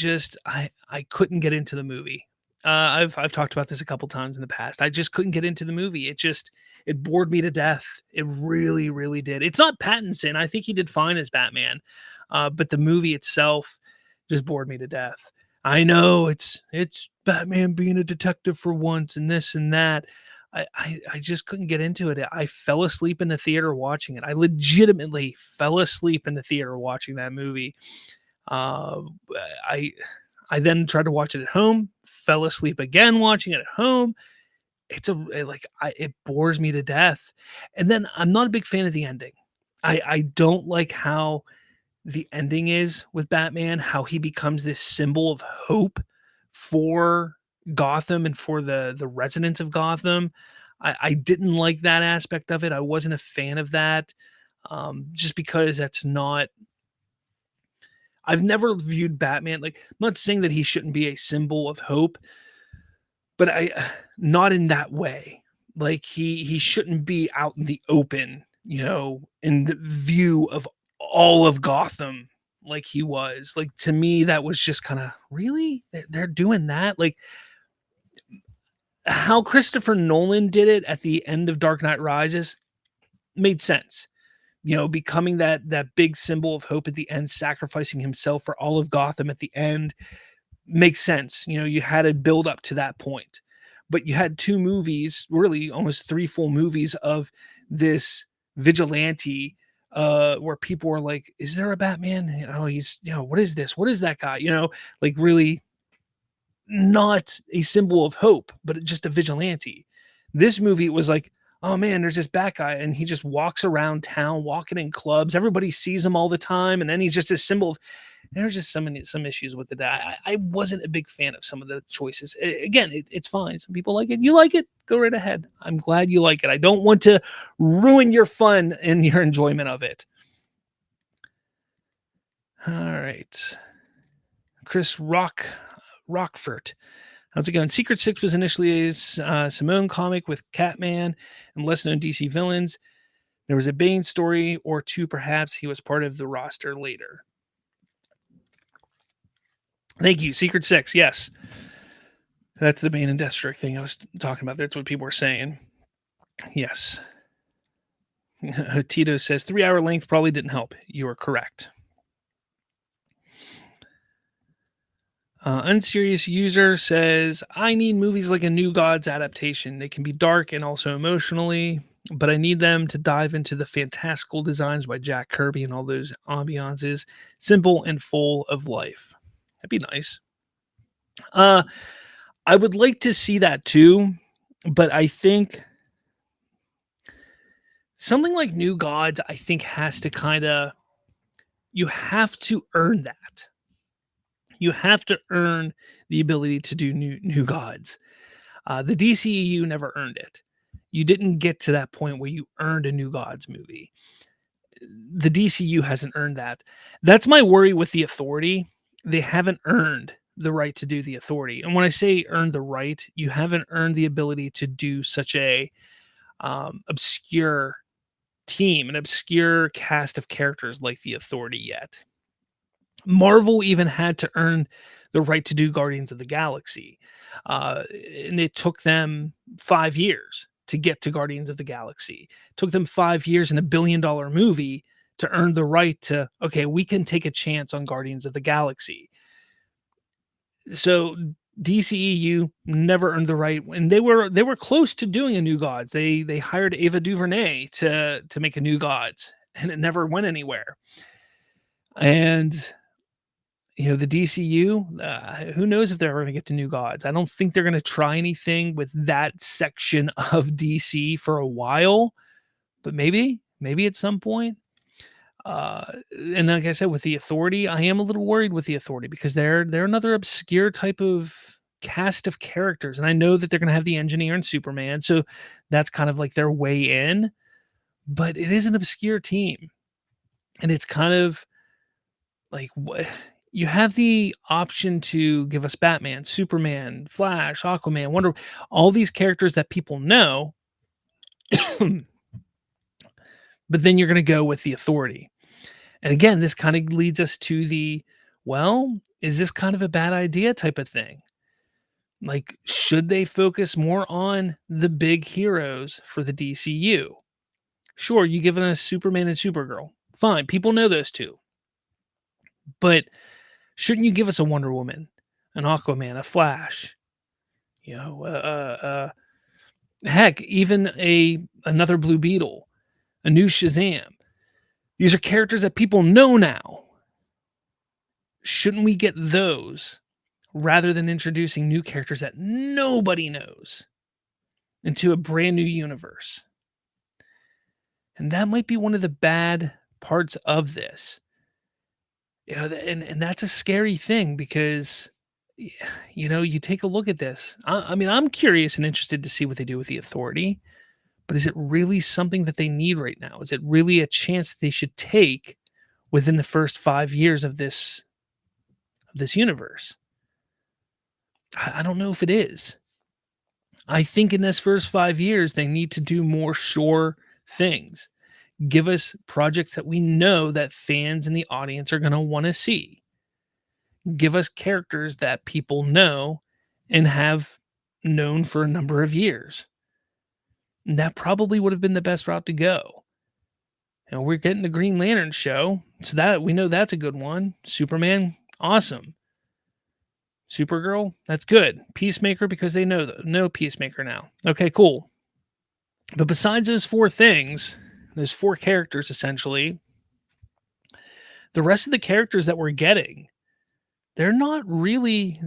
couldn't get into the movie. I've talked about this a couple times in the past. I just couldn't get into the movie. It bored me to death. It really, really did. It's not Pattinson. I think he did fine as Batman. But the movie itself just bored me to death. I know it's Batman being a detective for once and this and that. I just couldn't get into it. I fell asleep in the theater watching it. I legitimately fell asleep in the theater watching that movie. Uh, I I then tried to watch it at home, fell asleep again watching it at home. It bores me to death. And then I'm not a big fan of the ending. I don't like how the ending is with Batman, how he becomes this symbol of hope for Gotham and for the residents of Gotham. I didn't like that aspect of it. I wasn't a fan of that. Just because that's not I've never viewed Batman like I'm not saying that he shouldn't be a symbol of hope, but I not in that way. Like he shouldn't be out in the open, in the view of all of Gotham like he was. Like to me, that was just kind of really they're doing that. Like how Christopher Nolan did it at the end of Dark Knight Rises made sense. Becoming that big symbol of hope at the end, sacrificing himself for all of Gotham at the end makes sense. You had to build up to that point. But you had two movies, really almost three full movies of this vigilante where people were like, is there a Batman? He's, what is this? What is that guy? Like really not a symbol of hope, but just a vigilante. This movie was like, oh man, there's this bat guy, and he just walks around town, walking in clubs. Everybody sees him all the time, and then he's just a symbol of. There's just some issues with it. I wasn't a big fan of some of the choices. Again, it's fine. Some people like it. You like it? Go right ahead. I'm glad you like it. I don't want to ruin your fun and your enjoyment of it. All right. Chris Rockfort. How's it going? Secret Six was initially a Simone comic with Catman and less known DC villains. There was a Bane story or two, perhaps. He was part of the roster later. Thank you, Secret Six. Yes, that's the Bane and Deathstroke thing I was talking about. That's what people were saying. Yes. Tito says 3 hour length probably didn't help. You are correct. Unserious user says, I need movies like a New Gods adaptation. They can be dark and also emotionally, but I need them to dive into the fantastical designs by Jack Kirby and all those ambiances, simple and full of life. That'd be nice. I would like to see that too, but I think something like New Gods, I think has to kind of, you have to earn that. You have to earn the ability to do new gods. The DCEU never earned it. You didn't get to that point where you earned a New Gods movie. The DCU hasn't earned that. That's my worry with the Authority. They haven't earned the right to do the Authority. And when I say earn the right, you haven't earned the ability to do such a obscure team, an obscure cast of characters like the Authority yet. Marvel even had to earn the right to do Guardians of the Galaxy. And it took them 5 years to get to Guardians of the Galaxy. It took them 5 years in $1 billion movie to earn the right to, okay, we can take a chance on Guardians of the Galaxy. So DCEU never earned the right, and they were close to doing a New Gods. They hired Ava DuVernay to make a New Gods, and it never went anywhere. And the DCU, who knows if they're ever going to get to New Gods? I don't think they're going to try anything with that section of DC for a while, but maybe at some point. And like I said, with the Authority, I am a little worried with the Authority because they're another obscure type of cast of characters, and I know that they're going to have the Engineer and Superman, so that's kind of like their way in. But it is an obscure team, and it's kind of like what. You have the option to give us Batman, Superman, Flash, Aquaman, Wonder, all these characters that people know, but then you're going to go with the Authority. And again, this kind of leads us to the, well, is this kind of a bad idea type of thing? Like, should they focus more on the big heroes for the DCU? Sure, you give us Superman and Supergirl. Fine, people know those two. But shouldn't you give us a Wonder Woman, an Aquaman, a Flash? Heck, even another Blue Beetle, a new Shazam. These are characters that people know now. Shouldn't we get those rather than introducing new characters that nobody knows into a brand new universe? And that might be one of the bad parts of this. And that's a scary thing because, you take a look at this. I mean, I'm curious and interested to see what they do with the Authority, but is it really something that they need right now? Is it really a chance that they should take within the first 5 years of this universe? I don't know if it is. I think in this first 5 years, they need to do more sure things. Give us projects that we know that fans and the audience are going to want to see. Give us characters that people know and have known for a number of years. And that probably would have been the best route to go. And we're getting the Green Lantern show, so that we know that's a good one. Superman, awesome. Supergirl, that's good. Peacemaker, because they know Peacemaker now. Okay, cool. But besides those 4 things, those 4 characters essentially, the rest of the characters that we're getting, they're not really,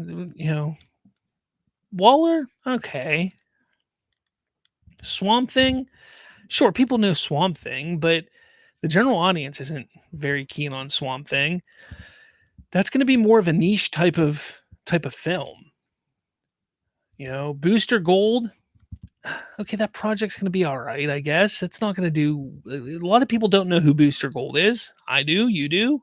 Waller, okay. Swamp Thing, sure, people know Swamp Thing, but the general audience isn't very keen on Swamp Thing. That's going to be more of a niche type of film. Booster Gold, okay, that project's going to be all right, I guess. It's not going to do a lot of people don't know who Booster Gold is. I do, you do.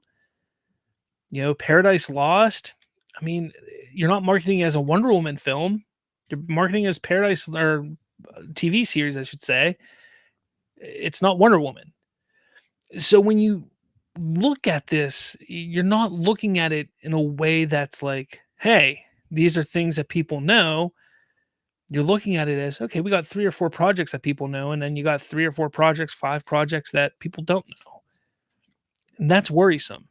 Paradise Lost. I mean, you're not marketing as a Wonder Woman film. You're marketing as Paradise or TV series, I should say. It's not Wonder Woman. So when you look at this, you're not looking at it in a way that's like, hey, these are things that people know. You're looking at it as, okay, we got 3 or 4 projects that people know, and then you got 3 or 4 projects, 5 projects that people don't know. And that's worrisome.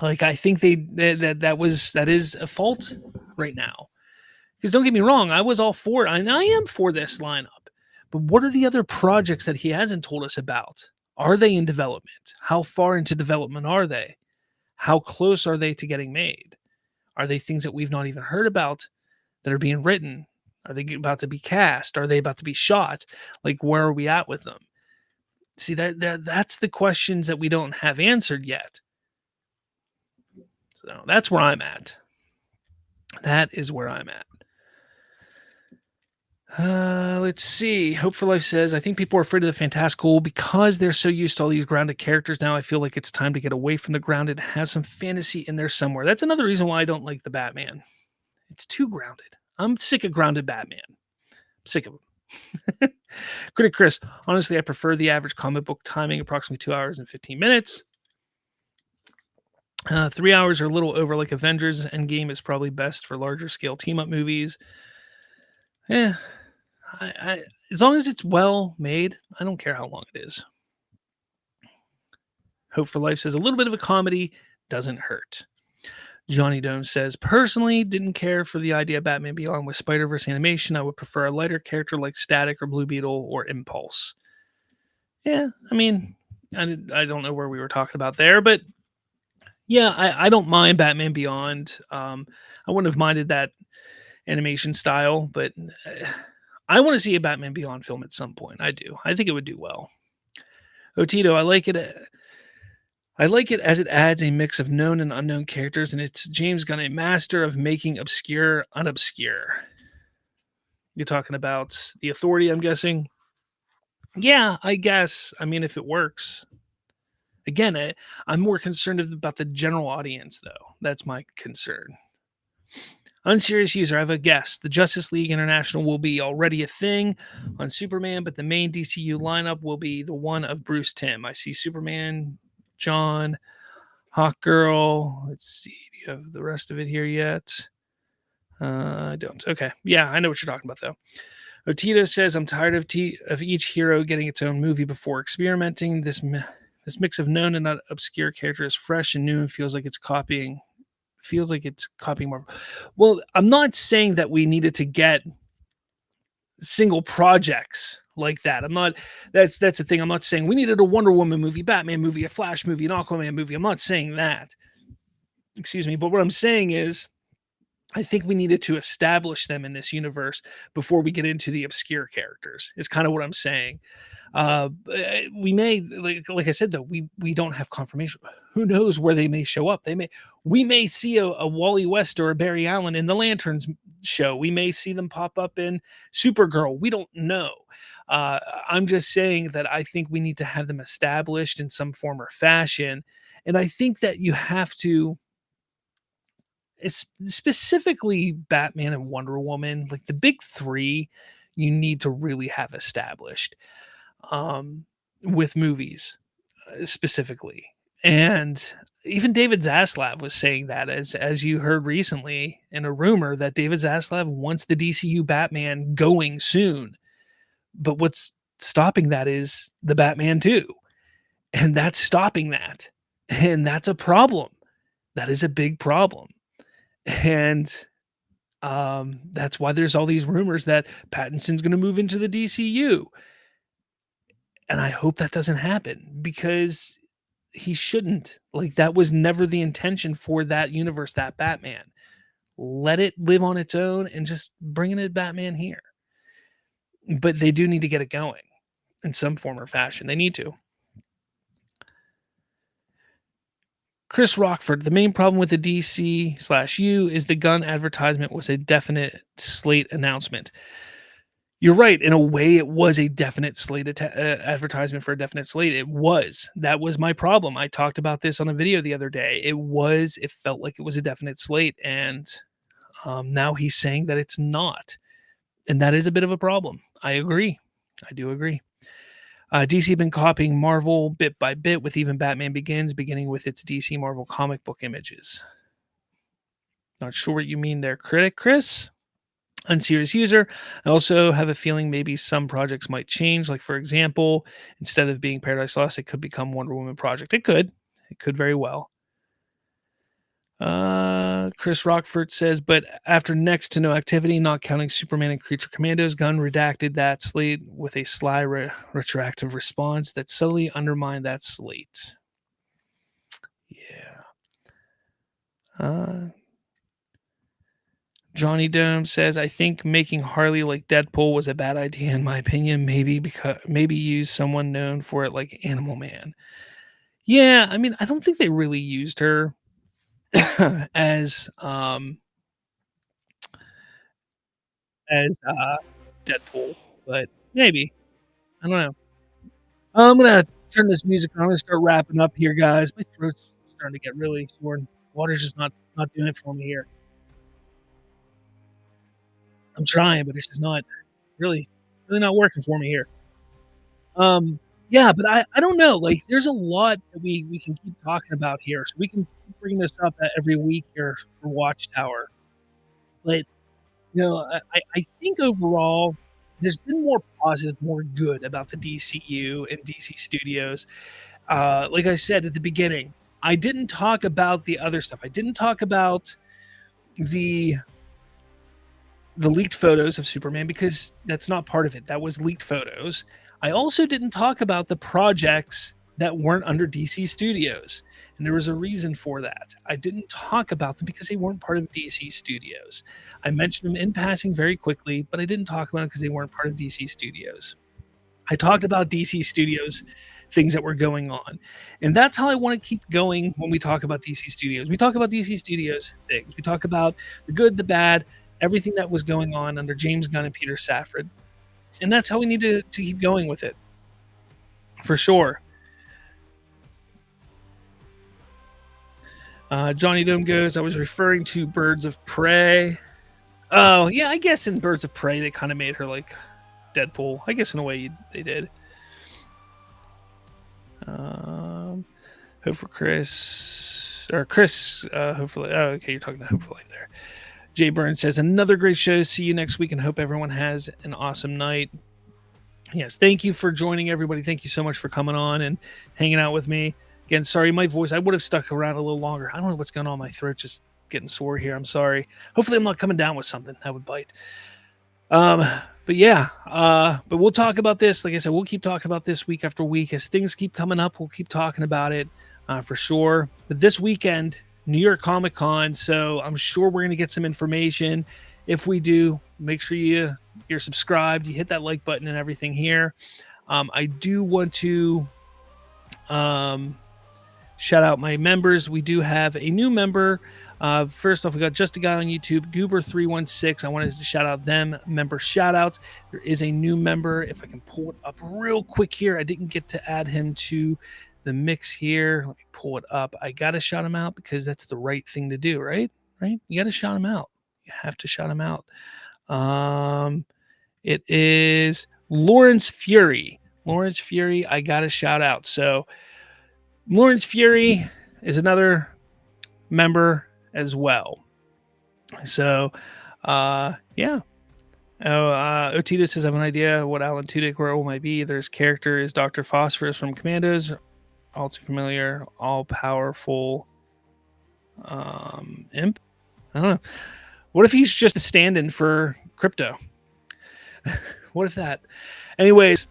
Like, I think that is a fault right now. Because don't get me wrong, I was all for it, and I am for this lineup. But what are the other projects that he hasn't told us about? Are they in development? How far into development are they? How close are they to getting made? Are they things that we've not even heard about that are being written? Are they about to be cast? Are they about to be shot? Like, where are we at with them? See, that's the questions that we don't have answered yet. So that's where I'm at. That is where I'm at. Let's see. Hope for Life says, I think people are afraid of the fantastical because they're so used to all these grounded characters now. I feel like it's time to get away from the grounded and have some fantasy in there somewhere. That's another reason why I don't like the Batman. It's too grounded. I'm sick of grounded Batman. I'm sick of him. Critic Chris, honestly, I prefer the average comic book timing, approximately 2 hours and 15 minutes. 3 hours are a little over, like Avengers Endgame is probably best for larger scale team up movies. Yeah, I as long as it's well made, I don't care how long it is. Hope for Life says a little bit of a comedy doesn't hurt. Johnny Dome says, personally, didn't care for the idea of Batman Beyond with Spider-Verse animation. I would prefer a lighter character like Static or Blue Beetle or Impulse. Yeah, I mean, I don't know where we were talking about there, but yeah, I don't mind Batman Beyond. I wouldn't have minded that animation style, but I want to see a Batman Beyond film at some point. I do. I think it would do well. Otito, I like it. I like it as it adds a mix of known and unknown characters, and it's James Gunn, a master of making obscure unobscure. You're talking about The Authority, I'm guessing. Yeah, I guess. I mean, if it works. Again, I'm more concerned about the general audience, though. That's my concern. Unserious user, I have a guess. The Justice League International will be already a thing on Superman, but the main DCU lineup will be the one of Bruce Timm. I see Superman, John, Hawkgirl. Let's see. Do you have the rest of it here yet? I don't. Okay. Yeah, I know what you're talking about, though. Otito says, I'm tired of each hero getting its own movie before experimenting. This mix of known and not obscure characters is fresh and new and feels like it's copying Marvel. Well, I'm not saying that we needed to get single projects like that. I'm not. That's the thing. I'm not saying we needed a Wonder Woman movie, Batman movie, a Flash movie, an Aquaman movie. I'm not saying that. Excuse me. But what I'm saying is, I think we needed to establish them in this universe before we get into the obscure characters. Is kind of what I'm saying. We may, like I said, though, we don't have confirmation. Who knows where they may show up? We may see a Wally West or a Barry Allen in the Lanterns show. We may see them pop up in Supergirl. We don't know. I'm just saying that I think we need to have them established in some form or fashion, and I think that you have to. It's specifically Batman and Wonder Woman, like the big three, you need to really have established with movies specifically. And even David Zaslav was saying that, as you heard recently in a rumor that David Zaslav wants the DCU Batman going soon. But what's stopping that is the Batman 2. And that's stopping that. And that's a problem. That is a big problem. And that's why there's all these rumors that Pattinson's going to move into the DCU. And I hope that doesn't happen because he shouldn't. Like, that was never the intention for that universe, that Batman. Let it live on its own and just bring in a Batman here. but they do need to get it going in some form or fashion. They need to. Chris Rockford, the main problem with the DC/U is the gun advertisement was a definite slate announcement. You're right. In a way, it was a definite advertisement for a definite slate. It was. That was my problem. I talked about this on a video the other day. It felt like it was a definite slate. And now he's saying that it's not. And that is a bit of a problem. I agree. I do agree. DC been copying Marvel bit by bit with even Batman Begins, beginning with its DC Marvel comic book images. Not sure what you mean there, critic Chris. Unserious user. I also have a feeling maybe some projects might change. Like, for example, instead of being Paradise Lost, it could become Wonder Woman project. It could. It could very well. Chris Rockford says, but after next to no activity, not counting Superman and Creature Commandos, Gunn redacted that slate with a sly retroactive response that subtly undermined that slate. Yeah. Johnny Dome says, I think making Harley like Deadpool was a bad idea in my opinion. Maybe use someone known for it like Animal Man. Yeah, I mean, I don't think they really used her as Deadpool, but maybe. I don't know. I'm gonna turn this music on. I'm gonna start wrapping up here, guys. My throat's starting to get really sore. And water's just not doing it for me here. I'm trying, but it's just not really not working for me here. Yeah, but I don't know. Like, there's a lot that we can keep talking about here, so we can keep bringing this up every week here for Watchtower. But I think overall, there's been more positive, more good about the DCU and DC Studios. Like I said at the beginning, I didn't talk about the other stuff. I didn't talk about the leaked photos of Superman because that's not part of it. That was leaked photos. I also didn't talk about the projects that weren't under DC Studios. And there was a reason for that. I didn't talk about them because they weren't part of DC Studios. I mentioned them in passing very quickly, but I didn't talk about them because they weren't part of DC Studios. I talked about DC Studios things that were going on. And that's how I want to keep going when we talk about DC Studios. We talk about DC Studios things. We talk about the good, the bad, everything that was going on under James Gunn and Peter Safran. And that's how we need to keep going with it. For sure. Johnny Dome goes, I was referring to Birds of Prey. Oh, yeah, I guess in Birds of Prey, they kind of made her like Deadpool. I guess in a way they did. Hope for Chris. Or Chris, hopefully. Oh, okay, you're talking to Hope for Life there. Jay Burns says, another great show. See you next week and hope everyone has an awesome night. Yes, thank you for joining, everybody. Thank you so much for coming on and hanging out with me. Again, sorry, my voice, I would have stuck around a little longer. I don't know what's going on. My throat just getting sore here. I'm sorry. Hopefully I'm not coming down with something that would bite. But yeah, but we'll talk about this. Like I said, we'll keep talking about this week after week. As things keep coming up, we'll keep talking about it for sure. But this weekend, New York Comic Con, so I'm sure we're going to get some information. If we do, make sure you're subscribed, you hit that like button and everything here. I do want to shout out my members. We do have a new member. First off, we got Just a Guy on YouTube, Goober316. I wanted to shout out them, member shout outs. There is a new member. If I can pull it up real quick here, I didn't get to add him to the mix here. Let me pull it up. I got to shout him out because that's the right thing to do, right? Right? You got to shout him out. You have to shout him out. It is Lawrence Fury. Lawrence Fury, I got to shout out. So Lawrence Fury is another member as well. So, yeah. Otito says, I have an idea what Alan Tudyk role might be. His character is Dr. Phosphorus from Commandos. All too familiar, all powerful imp. I don't know. What if he's just a stand-in for Crypto? What if that? Anyways,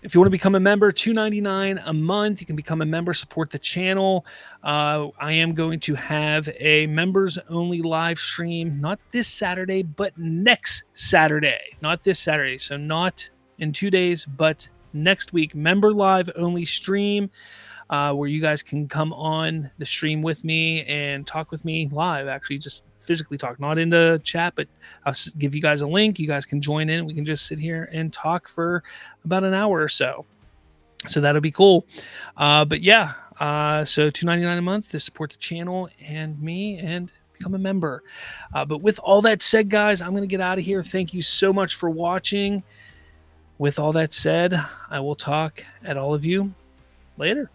if you want to become a member, $2.99 a month. You can become a member, support the channel. I am going to have a members-only live stream, not this Saturday, but next Saturday. Not this Saturday, so not in 2 days, but next week, member live only stream, where you guys can come on the stream with me and talk with me live. Actually, just physically talk, not in the chat, but I'll give you guys a link. You guys can join in. We can just sit here and talk for about an hour or so. So that'll be cool. But yeah, so $2.99 a month to support the channel and me and become a member. But with all that said, guys, I'm going to get out of here. Thank you so much for watching. With all that said, I will talk at all of you later.